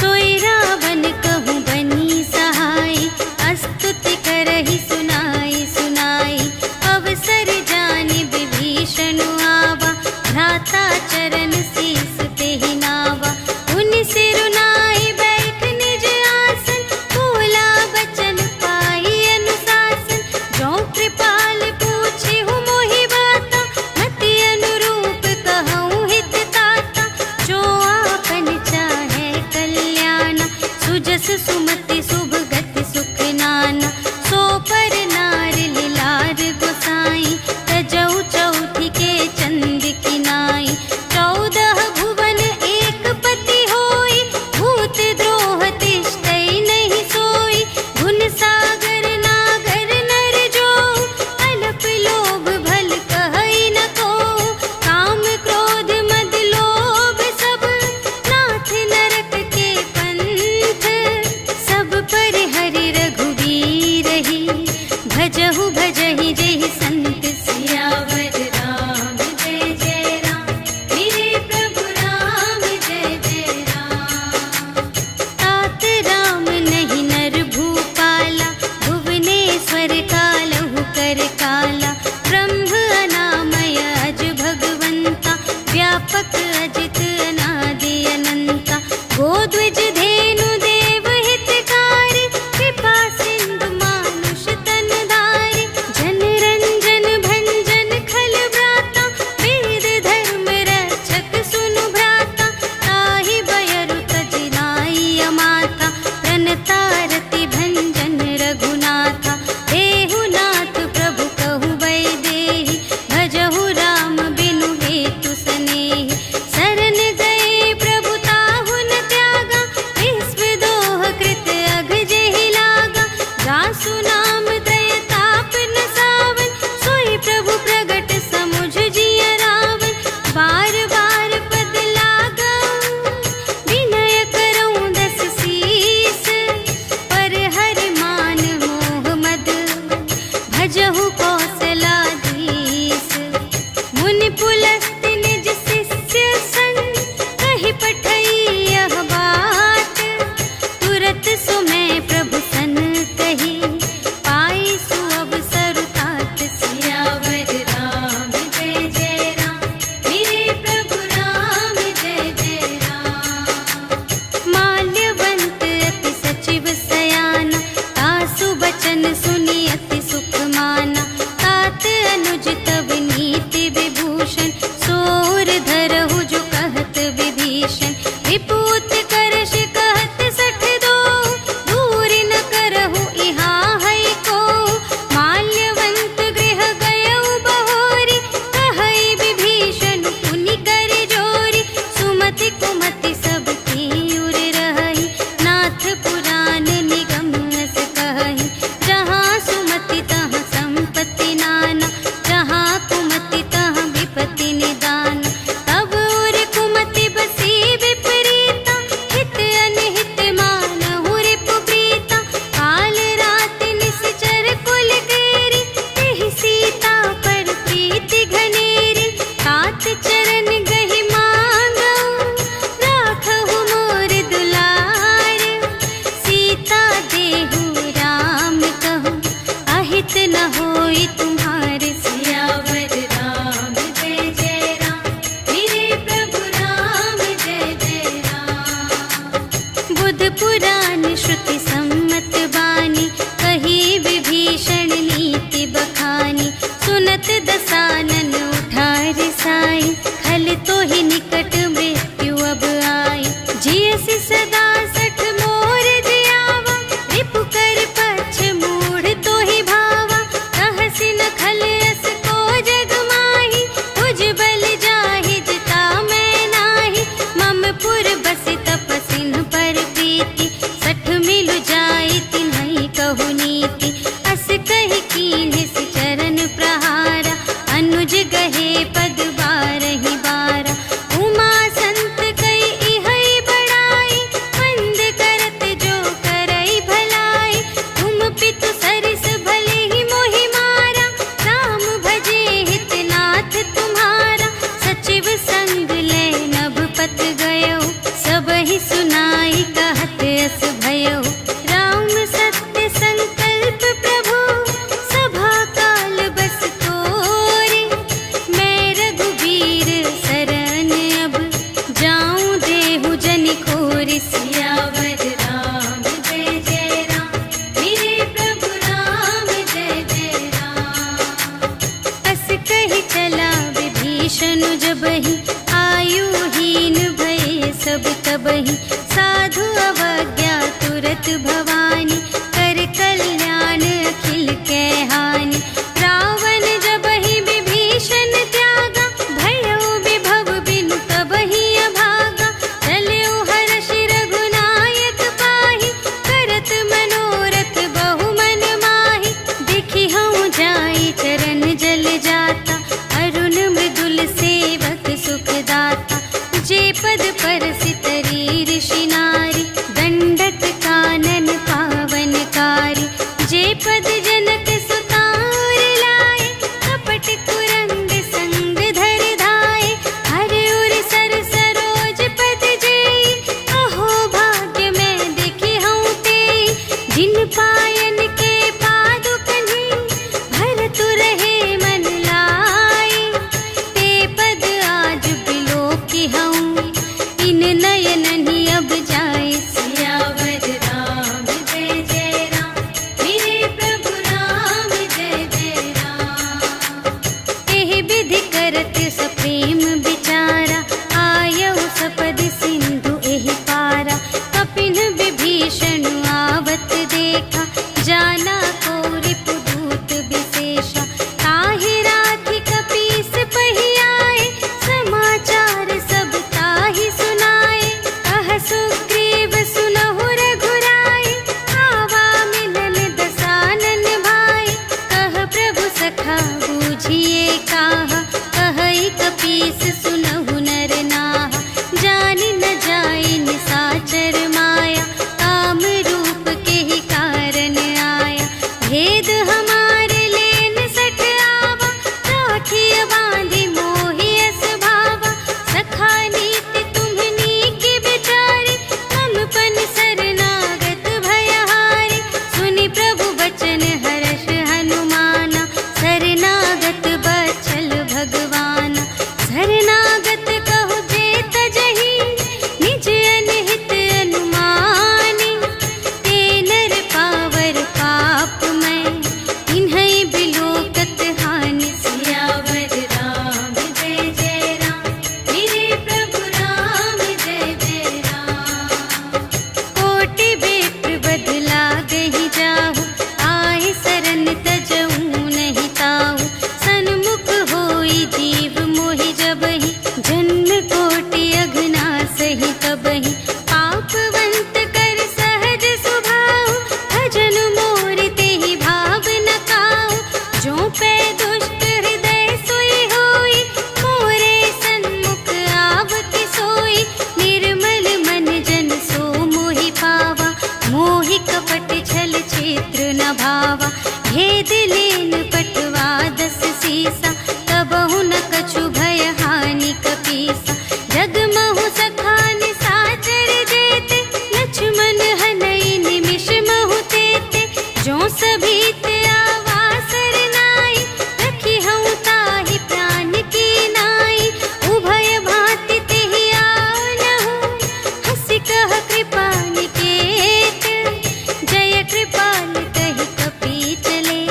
सोई रावण कहूँ बनी सहाय, स्तुति करहि सुनाई सुनाई, अवसर जानि विभीषण आवा, भ्राता चरण शीस तेहि नावा, उनि सिरुनाई बैठ निज आसन, बोला बचन पाई अनुशासन, जो कृपाल पूछिहु मोहि बाता, मति अनुरूप कहूँ हित ताता, जो आपन चाहे कल्याण, सुजस सुमति शुभ गति सुख नाना, सो पर भजहु भजहि जेहि संत सियावर राम जय जय राम मेरे प्रभु राम जय जय राम। तात राम नहीं नर भूपाला भुवनेश्वर कालहु कर काला ब्रह्म अनामय अज भगवंता व्यापक अजित अनादि अनंता गोध्वज धेनु देव हितकारी कृपा सिंधु मानुष तन धारी जन रंजन भंजन खल व्राता वेद धर्म रक्षक सुनु भ्राता ताहि बयरु तजिनाई अमाता प्रणतारति भंजन रघुनाथा देहु नाथ प्रभु कहु वैदेही भजहु राम बिनु हेतु सनेही शरण गए प्रभु ताहु न त्यागा विश्व दोह कृत अघ जेहि लागा जासु नाम दय ताप न सावन सोई प्रभु प्रगट समुझ जिय रावण बार बार पद लागा विनय करऊं दस सीस पर हरि मान मोह मद भजहु कौशलाधीश मुनि पुलस्त्य निज शिष्य संग कहि पठई यह बात तुरत सुमय प्रभु सन कही पाई सु अवसर तात सियावर राम जय जय राम मेरे प्रभु राम जय जय राम। माल्यवंत अति सचिव सयाना तासु बचन सुनि अति सुख माना तात अनुज तब नीति विभूषण सोर धरहु जो कहत विभीषण विपूत करश कहत सठ दो दूर न करहु इहा है को माल्यवंत गृह गयउ बहोरी कहई विभीषण पुनि कर जोरी सुमति कुमति सब की उर रही नाथ पुराण निगम अस कहहि जहाँ सुमति तहाँ संपत्ति नाना जहाँ कुमति तहाँ विपत्ति निदान तब उर कुमति बसी विपरीता हित अनहित मानहु रिपु प्रीता काल रात निश्चर कुल केरी तेहि सीता पर प्रीति घनेरी तात चरण गहि मांगऊ राखहु मोर दुलार सीता देहु राम कहूँ अहित न होई तुम्हारे सियावर राम जय जय राम मेरे प्रभु राम जय जय राम। बुध पुराण श्रुति सम्मत बानी कही विभीषण नीति बखानी सुनत दसानन उठा रिसाई खल तो ही निकट मृत्यु अब आई जियसि सदा सठ मोर जियावा रिपु कर पक्ष मूढ़ तो ही भावा कहसि न खल अस को जग माही तुझ बल जाहि जिता मैं नाही मम पुर बसि तपसिन पर प्रीति सठ मिलु जाई तिन्हई कहु नीति अस कहि कीन्ह सि चरण प्रहारा अनुज गहे पद बारहि बारा उमा संत कई इहई बड़ाई मंद करत जो करई भलाई तुम पितु सरिस भले ही मोहि मारा राम भजे हित नाथ तुम्हारा सचिव संग ले नभ पत गयो सबहि सुनाई कहत अस भयो राम सत्य संकल्प प्रभु सभा काल बस तोरे मैं रघुबीर शरण अब जाऊं देहु जनि खोरि सियावर राम जय जय राम मेरे प्रभु राम जय जय राम। अस कहि चला विभीषण जबहि आयुहीन भये सब तबहि साधु अवज्ञा तुरत भवानी कर कल्याण अखिल कै हानि रावण जबहि विभीषण त्यागा भयो विभव बिनु तबहि अभागा चलऊ हर्षि रघुनायक पाहि करत मनोरथ बहु मन माहि देखि हऊँ जाई चरण जल जाता अरुण मृदुल सेवक सुखदाता जे पद पर सितरी ऋषि नारी दंडक कानन पा कथा बूझिए काहा, कहई कपीस सुनहु नर नाहा। जानि न जाई निसाचर माया, काम रूप के ही कारण आया। भेद हमारे लेन सठ आवा, राखिय बांधि मोहि अस भावा। सखा नीति तुम्हनी के बिचारी, ममपन शरणागत भयहारी। सुनि प्रभु बचन हर्ष हनुमाना, शरणागत बचल भगवाना। शरणागत कहु जे तजहि, निज अनहित अनुमानी। ते नर पावर पाप मैं, इन्है बिलोकत हानि। सियावर राम जय जय राम, मेरे प्रभु राम जय जय राम। कोटि बेत्र बदला गहि जाहु, आए सरन तजऊ नहीं ताहु। सन्मुख होई जीव मोहि जबहि, जन्म कोटि अघना सही तबहि। पापवंत कर सहज सुभाहु, भजन मोर तेहि भाव न काहु। जो पै दुष्ट हृदय सोई होई, मोरे सन्मुख आवति सोई। निर्मल मन जन सो मोहि पावा, मोहि कपट छल क्षेत्र न भावा। भेद लेन पटवा दस सीसा, तबहु न कछु भय हानि कपीसा। जगमहु सखा निसाचर जेते, लक्ष्मण हनई निमिष महु तेते। जो सभीत आवा सरनाई, रखी हऊँ ताहि प्राण की नाई। उभय भांति तेहि आनहु, हँसि कह कृपा निकेत। जय कृपाल कहि कपी चले,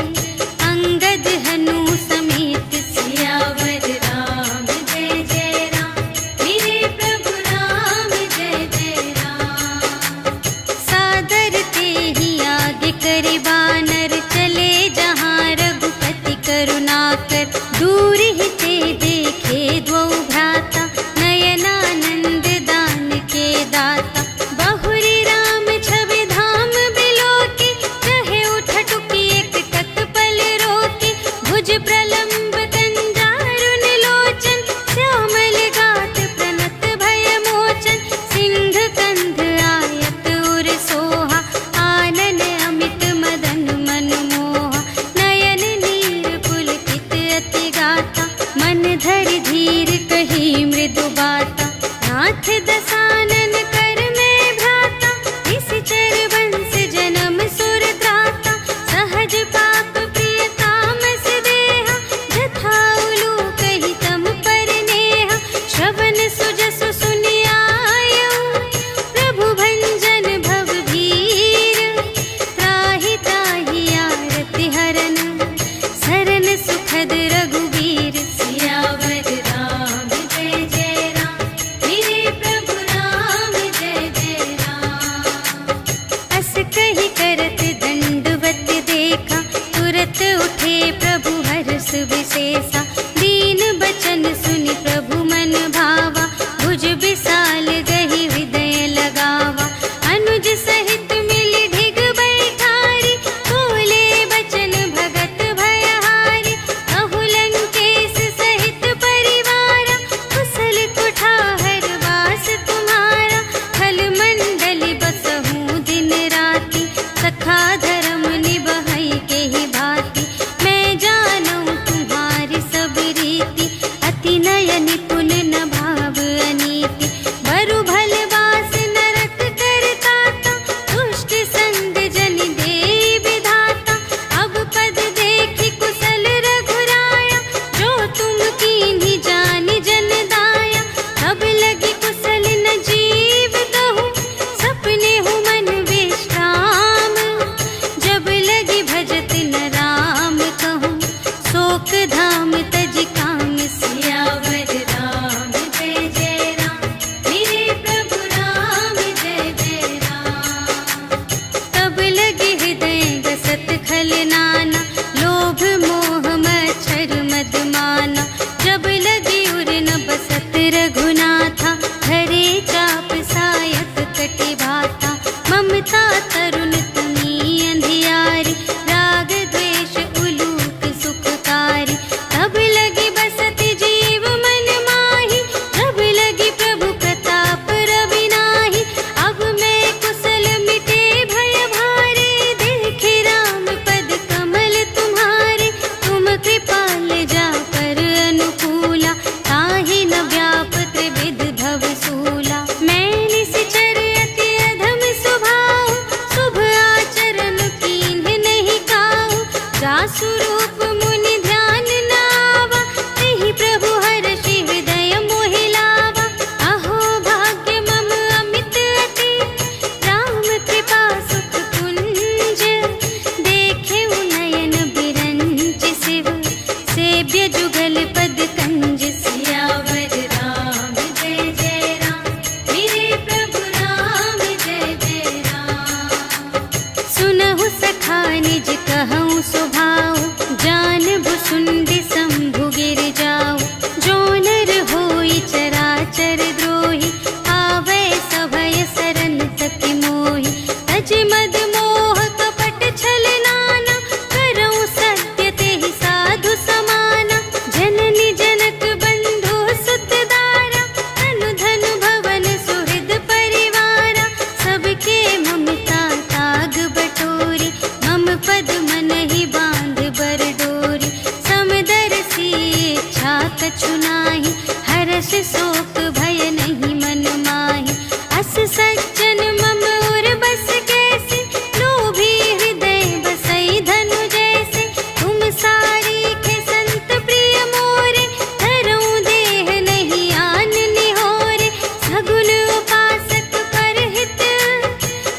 अंगद हनु समेत। सियावर राम जय जय राम, मेरे प्रभु राम जय जय राम। सादर तेहि आगे करे बानर, चले जहाँ रघुपति करुणाकर। दूर ही ते देखे द्वौ भ्राता, नयनानंद दान के दाता। बहुरी राम छवि धाम बिलोकी, कहे उठ टुकी एक टक पल रोकी। भुज प्रलंब कंजारुन लोचन, श्यामल गात प्रणत भय मोचन। सिंह कंध आयत उर सोहा, आनन अमित मदन मन मोहा। नयन नीर पुलकित अति गाता, मन धरि धीर कही मृदु बाता। नाथ दसानन कर में भ्राता, निश्चर वंश जन्म सुर त्राता। सहज पाप प्रिय तामस देहा, जथा उलूक ही तम पर नेहा। श्रवण सुजसु सुनि आयऊ, प्रभु भंजन भव भीर। त्राहि ताहि आरति हरन, सरन सुखद रघुवीर। सियावर राम जय जय राम, मेरे प्रभु राम जय जय राम। अस कहि करत दंडवत देखा, तुरत उठे प्रभु हर्ष विशेषा। दीन बचन सुनि प्रभु मन भावा, भुज विशाल गहि हृदय लगावा। अनुज सहित मिलि ढिग बैठारी, बोले बचन भगत भयहारी। कहु लंकेश सहित परिवारा, कुशल कुठार वास तुम्हारा। खल मंडली बसहु दिन राति, सखा धर्म निबहै के ही भांति। मैं जानऊँ तुम्हारी सब जासु रूप मुनि ध्यान नावा, तेहि प्रभु हर्षि हृदय मोहि लावा। अहो भाग्य मम अमित अति, राम कृपा सुख कुंज। देखे नयन बिरंच शिव, सेव्य जुगल पद कंज। सियावर राम जय जय राम, मेरे प्रभु राम जय जय राम। सुनहु सखा निज कहऊँ स्वभाव, जानबु सुंदि शंभु गिर जाऊ। जो नर होई चराचर द्रोही, आवे सभय सरन तति मोहि। तज मद मोह कपट छल नाना, करऊँ सत्य तेहि साधु समाना। जननी जनक बंधु सुत दारा, तनु धन भवन सुहृद परिवारा। सबके ममता ताग बटोरी, मम पद मन ही बांध बर डोरी। समदर्शी इच्छा कछु नाहि, हर्ष शोक भय नहीं मन माहि। अस सज्जन मम उर बस कैसे, लोभी हृदय बसई धनु जैसे। तुम सारीखे संत प्रिय मोरे, धरऊँ देह नहीं आन निहोरे। सगुन उपासक परहित,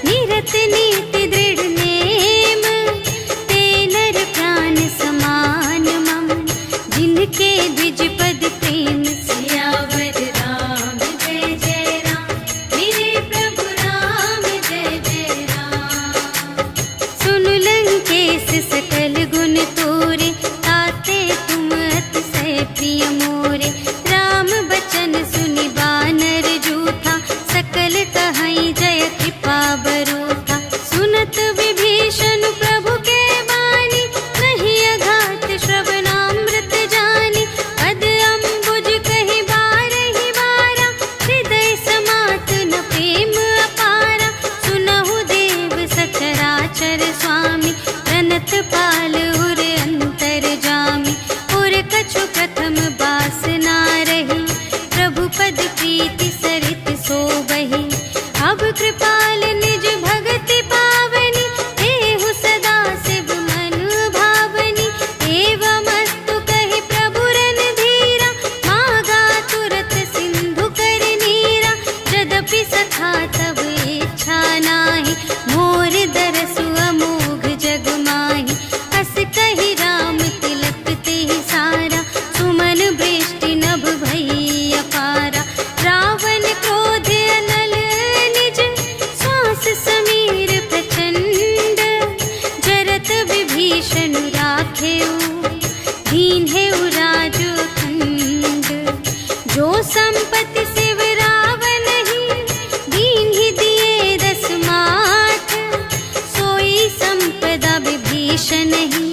निरत नीति दृढ़ नेम। ते नर प्राण समान मम, जिनके द्विज पद प्रेम। सियावर राम जय जय राम, मेरे प्रभु राम जय जय राम। सुन लंकेश सकल गुण तोरे, ताते तुम अतिशय प्रिय मोरे। राम बचन सुनि बानर जूठा, सकल कहई जय कृपा बरूठा। सुनत विभीषण प्रभु के बानी, नहीं अघात श्रवणामृत जानी। पद अम्बुज कहि बारहि बारा, हृदय समात न प्रेम अपारा। सुनहु देव सचराचर स्वामी, प्रणत पाल उर अंतर जामी। उर कछु प्रथम बासना रही, प्रभु पद प्रीति सरित सोबहि। अब कृपाल निज भगति पावनी, देहु सदा शिव मन भावनी। एवमस्तु कहि प्रभु रणधीरा, मागा तुरत सिंधु कर नीरा। यद्यपि सखा तब इच्छा नाहि, मोर दरसु अमोघ जग माहि। अस कहि राम तिलक तेहि सारा, सुमन वृष्टि नभ भई अपारा। रावण क्रोध अनल निज, श्वास समीर प्रचंड। जरत विभीषण राखेउ, दीन्हेउ राजु खंड। जो संपत्ति शिव रावण ही, दीन्हि दिए दस माथ। सोई संपदा विभीषण ही,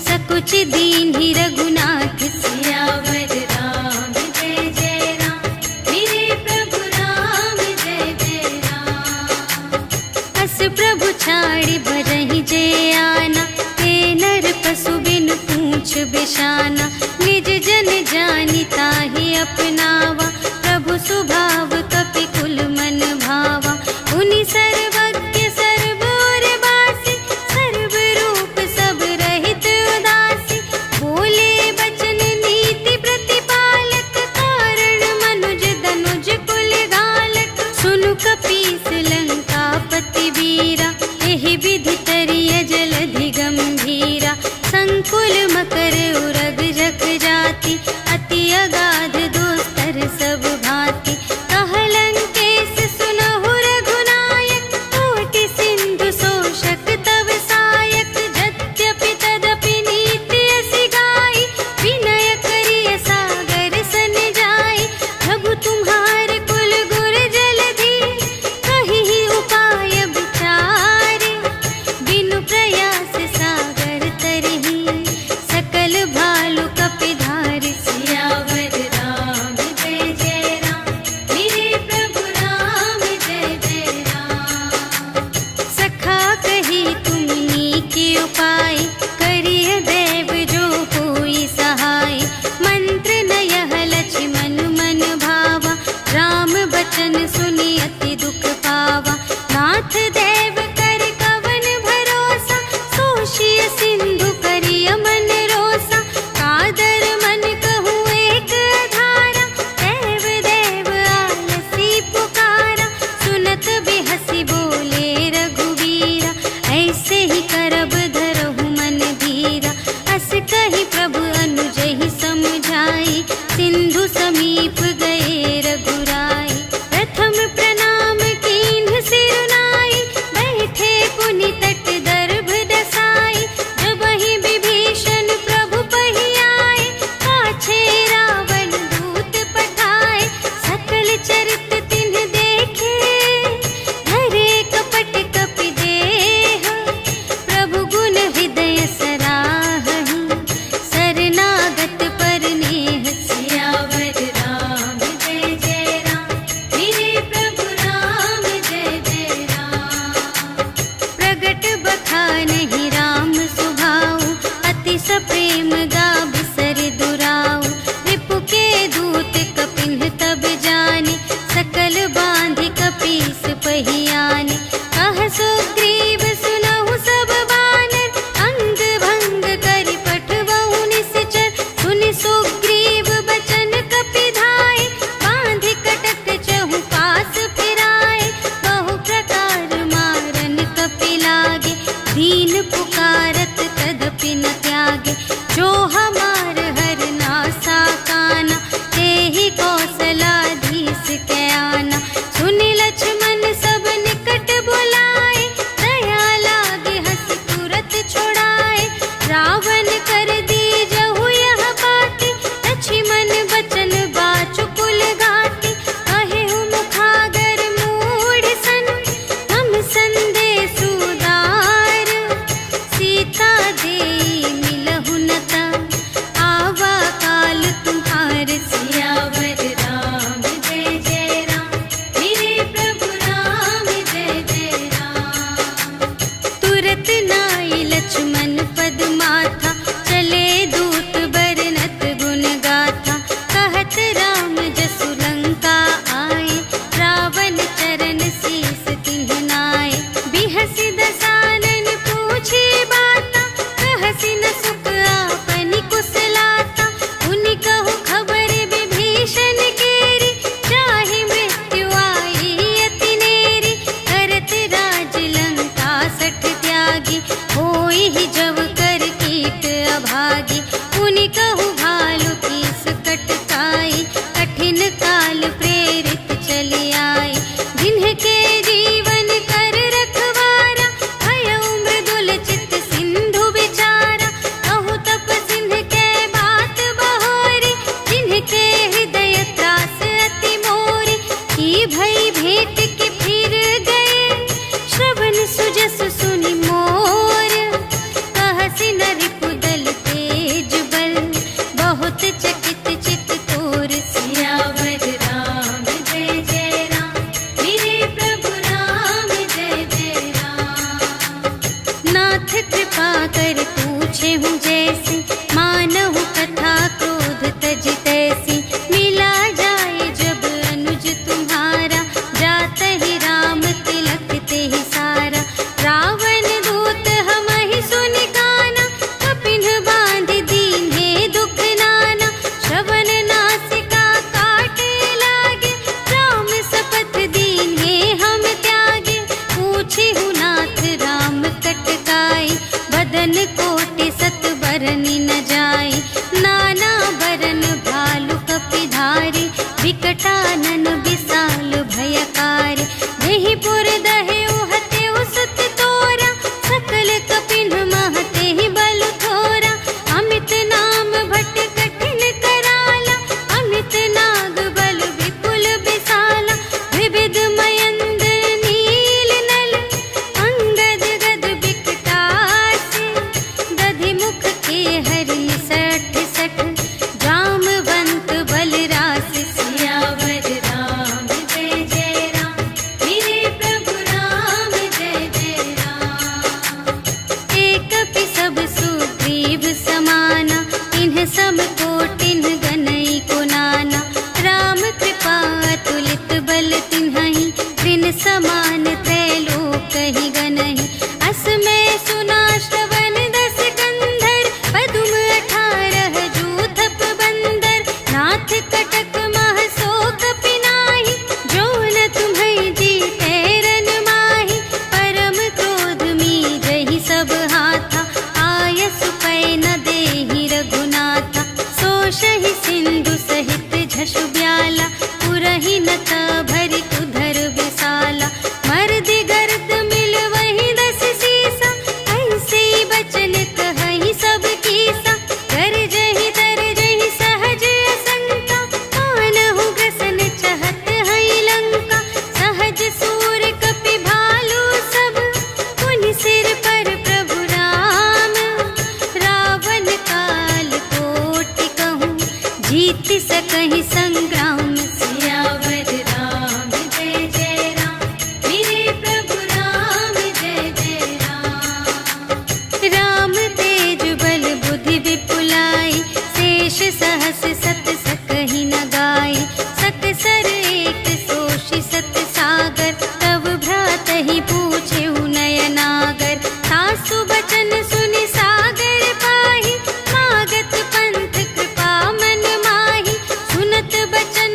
सकुच दीन्हि रघुनाथ। सियावर राम जय जय राम, मेरे प्रभु राम जय जय राम। अस प्रभु छाड़ि भरहि जे आना, ते नर पशु बिन पूछ बिशाना। निज जन जानि ताहि अपनावा, प्रभु स्वभाव कपि कुल मन भावा। उनि सर्वज्ञ सर्व और बासी, सर्व रूप सब रहित उदासी। बोले बचन नीति प्रतिपालक, कारण मनुज धनुज कुल घालक। सुनु कपीस लंकापति वीरा, एहि विधि तरिय जलधि गंभीरा। संकुल मकर उरग जख लागे। जो हमार हर नासा काना, ते ही कौशलाधीश के आना। सुनि लक्ष्मण सब निकट बुलाए, दया लागे हंस तुरत छोड़ाए। रावण कर दी जहु यह बाती, लक्ष्मण बचन बाचुकुल गाती। कहे मुखागर मूढ़ सन, हम संदेश उदार। सीता देई मिलहु न ता, आवा काल तुम्हार सियावर राम जय जय राम, मेरे प्रभु राम जय जय राम। तुरत नाई लक्ष्मण पद माथा, चले दूत बरनत गुण गाथा। कहत राम जसु लंका आए, रावण चरण शीस तिन्ह नाए। बिहसि दसानन पूछे बाता, कहसि न सुख आपनि कुशलाता। उनि कहु खबर विभीषण केरी, चाहे मृत्यु आई अति नेरी। करत राज लंका सठ त्यागी, होई ही जब कर कीट अभागी। उनि कहु भालु कीस कटकाई, कठिन काल प्रेरित चली आई। जिन्हके जीवन कर रखवारा, भयउ मृदुल चित सिंधु विचारा। कहु तप सिंह के बात बहोरी, जिन्हके हृदय त्रास अति मोरी। की भई भेंट के फिर गए, श्रवण सुजस सुनि मोर। कहसि न रिपुदल तेज बल, बहुत चकित चित तोर। सियावर राम जय जय राम, मेरे प्रभु राम जय जय राम। नाथ कृपा कर पूछे हूँ जैसी, मानहु कथा क्रोध तज तैसी। मिला जाए जब अनुज तुम्हारा, जात ही राम तिलक ते ही सारा। रावण दूत हमहि सुनि काना, कपिन बांध दीन्हे दुख नाना। श्रवण नासिका काटे लागे, राम शपथ दीन्हे हम त्यागे। पूछे हूँ नाथ राम कटकाई, बदन कोटि सत बरनि न जाई। नाना बरन भालु कपिधारी, विकटानन विशाल भयकारी। देहि पुर दहेउ हतेउ सुत तोरा, सकल कपिन महते ही बल थोरा। अमित नाम भट कठिन कराला, अमित नाग बल विपुल विशाला। विविध मयंद्र नील नल, अंगद गद विकटासी। दधि मुख के हरि सठ सठ, जामवंत बलरासी। सियावर राम जय जय राम, मेरे प्रभु राम जय जय राम। एक पि सब सुग्रीव समाना, इन्ह सब कोटिन्ह गनई को नाना। राम कृपा अतुलित बल तिन्हहि, दिन समान त्रैलोक ही गनहि। अस में सुना श्रवण दस कंधर, पदुम 18 जूथप बंदर। नाथ कटक मह शोक पिनाहि, जो न तुम्है जीते रन माहि। परम क्रोध मीजहि सब हाथा, आयसु पै न देहि रघुनाथा। सोषहि सिंधु सहित झसु ब्याला, पुरहि न त भरि कुधर विशाला। मर्दि गर्द मिल वही दस सीसा, ऐसे बचन कहहि सब कीसा। गरजहि तरजहि सहज असंका, मानहु ग्रसन चहत हई लंका। सहज सूर कपि भालु सब, पुनि सिर पर प्रभु राम। रावण काल कोटि कहूँ, जीत सकहि संग्राम। सियावर राम जय जय राम, मेरे प्रभु राम जय जय राम। राम तेज बल बुद्धि विपुलाई, शेष सहस सत सकहि न गाई। सकसर एक सोषि सत सागर, तब भ्रातहि पूछेहु नयनागर। सासु बचन सुनि सागर पाहि, मागत पंथ कृपा मन माहि। सुनत बचन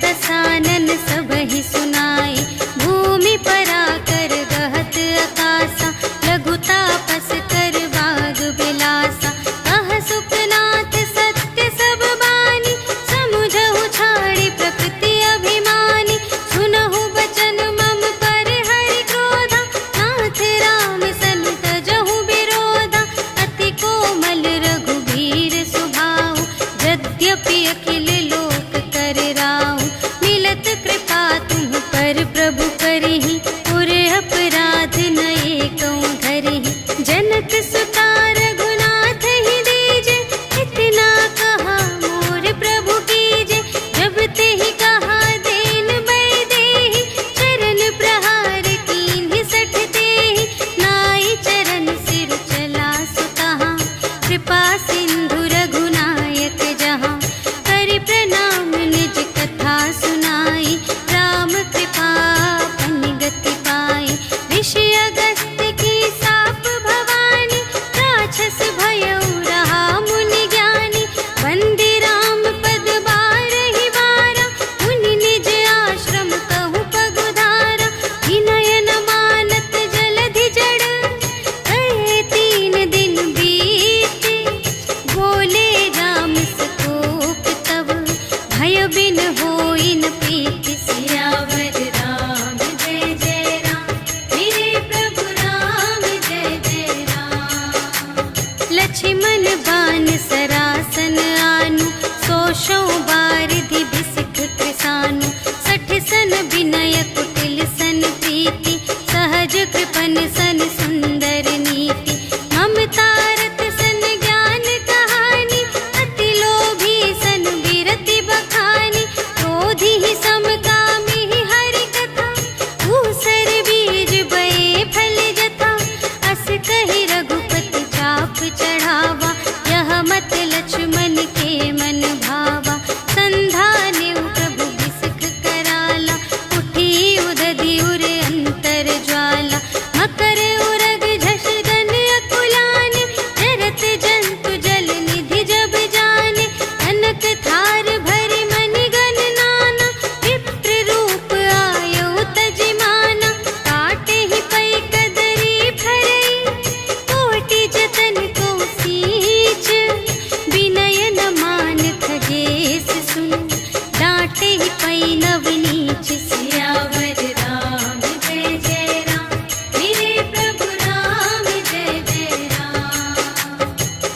दसानन सबहि सुनाए। भूमि पराकर गहत आकासा, लघु तापस कर बाग बिलासा। कह सुखनाथ सत्य सब बानी, समुझहु छाड़ी प्रकृति अभिमानी। सुनहु बचन मम पर हरि क्रोधा, नाथ राम सन तजहु विरोधा। अति कोमल रघुबीर सुभाऊ, यद्यपि अखिल लोक कर राऊ। मिलत कृपा तुम पर प्रभु करहि, पुर अपराध नए कहूँ धरहि। जनक सुता रघुनाथ ही दीजे, इतना कहा मोर प्रभु कीजे। जब तेहि कहा देन बै देहि, चरण प्रहार कीन्हि सठ तेहि। नाई चरण सिर चला सुतहाँ, कृपा सिंधु रघुनायक जहाँ। करि प्रणाम निज कथा सुनाई, राम कृपा पन गति पाई। ऋषि अगस्त्य की साप भवानी, राक्षस भयउ रहा मुनि ज्ञानी। वंदे राम पद बारहि बारा, मुनि निज आश्रम कहु पगुधारा। विनय न मानत जलधि जड़, कहे 3 दिन बीते। बोले राम सकोप तब, भय बिन होई न प्रीति। सियावर राम जय जय राम, मेरे प्रभु राम जय जय राम। लक्ष्मण बान सरासन आनु, सोशौ बारिधि बिसिख कृसानु। 60 सन विनय कुटिल सन प्रीति, सहज कृपन सन सुंदर नीति। ममता रत सन ज्ञान कहानी, अति लोभी सन विरति बखानी। क्रोधी ही समकामी ही हरि कथा, ऊसर बीज बये फल जथा। अस कहि रघुपति चाप चढ़ावा, यह मत लक्ष्मण के मन भावा। संधान्यु प्रभु बिसिख कराला, उठी उदधि उर अंतर ज्वाला। मकर उरग झष गन अकुलाने, जरत जंतु जल निधि जब जाने। कनक थार भरि मनि गण नाना, विप्र रूप आयउ तजिमाना। काटे ही पै कदरी फरई, कोटि जतन को सींच। विनय न मान खगेस सुन, डांटे ही पै नव नीच। सियावर राम जय जय राम, मेरे प्रभु राम जय जय राम।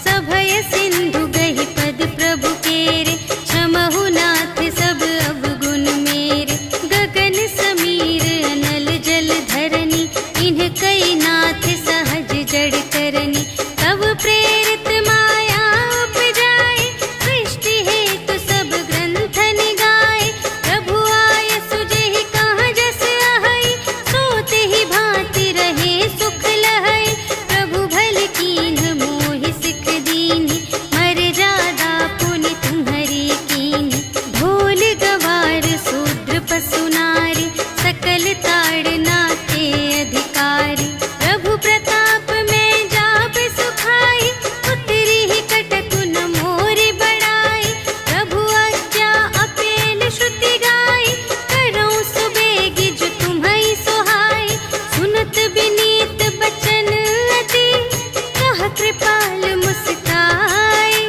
सभय सिंधु गहि पद प्रभु केरे, क्षमहु नाथ सब अवगुण मेरे। गगन समीर अनल जल धरनी, इन्ह कई नाथ सहज जड़ करनी। तब प्रेरित माया उपजाए, सृष्टि हेतु सब ग्रंथ निगाए। प्रभु आय सुजेहि कहाँ जस अहै, सोते ही भांति रहे सुख लहै। प्रभु भल कीन्ह मोहि सिख दीन्हि, मर्यादा पुनि तुम्हरी कीन्हि। ढोल गवार शूद्र पशु नारी, सकल ताड़ना के अधिकारी। प्रभु प्रताप में जाप सुखाई, उतरी ही कटकु न मोरि बड़ाई। प्रभु आज्ञा अपेल श्रुति गाई, करऊँ सुबेगी जो तुम्है सोहाई। सुनत विनीत बचन अति, कह कृपाल मुस्काई।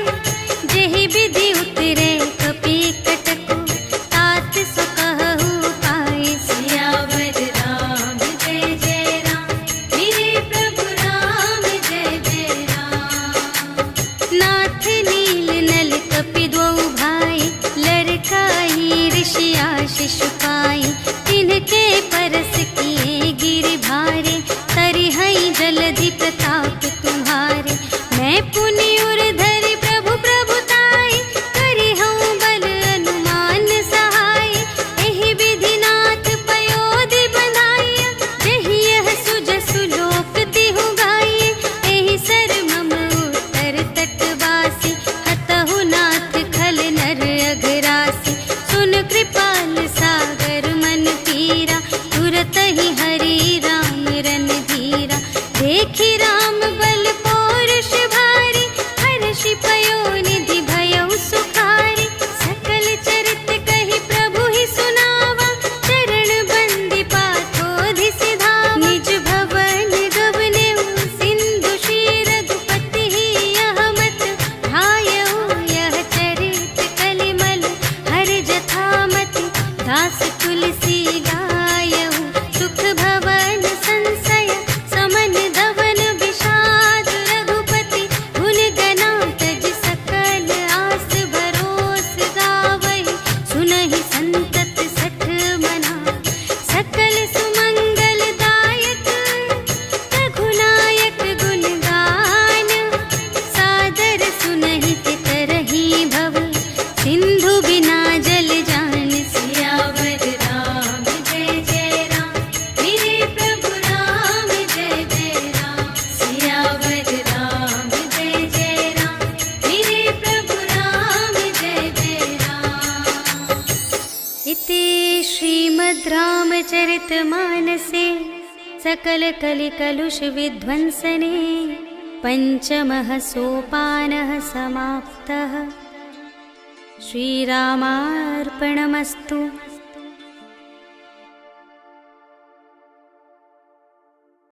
जेहि विधि उतरे कपि कटकु, तात सो कहु पाई। सियावर राम जय जय राम, मेरे प्रभु राम जय जय राम। नाथ नील नल कपि द्वौ भाई, लरकाई ऋषि आशीष पाई। तिनके परस किए गिरि भारे, तरिहै जलधि प्रताप तुम्हारे। मैं पुनि उर धरि प्रभु प्रभुताई, करिहउँ बल अनुमान सहाय। एहि विधि नाथ पयोधि बंधाइया, जेहि यह सुजसु लोक तिहु गाइए। एहि सर मम उत्तर तटवासी, हतहु नाथ खल नर अघरासी। सुन कृपाल सागर मन पीरा, श्रीमद् रामचरितमानसे सकलकलिकलुषविध्वंसने पञ्चमः सोपानः समाप्तः। श्रीरामार्पणमस्तु।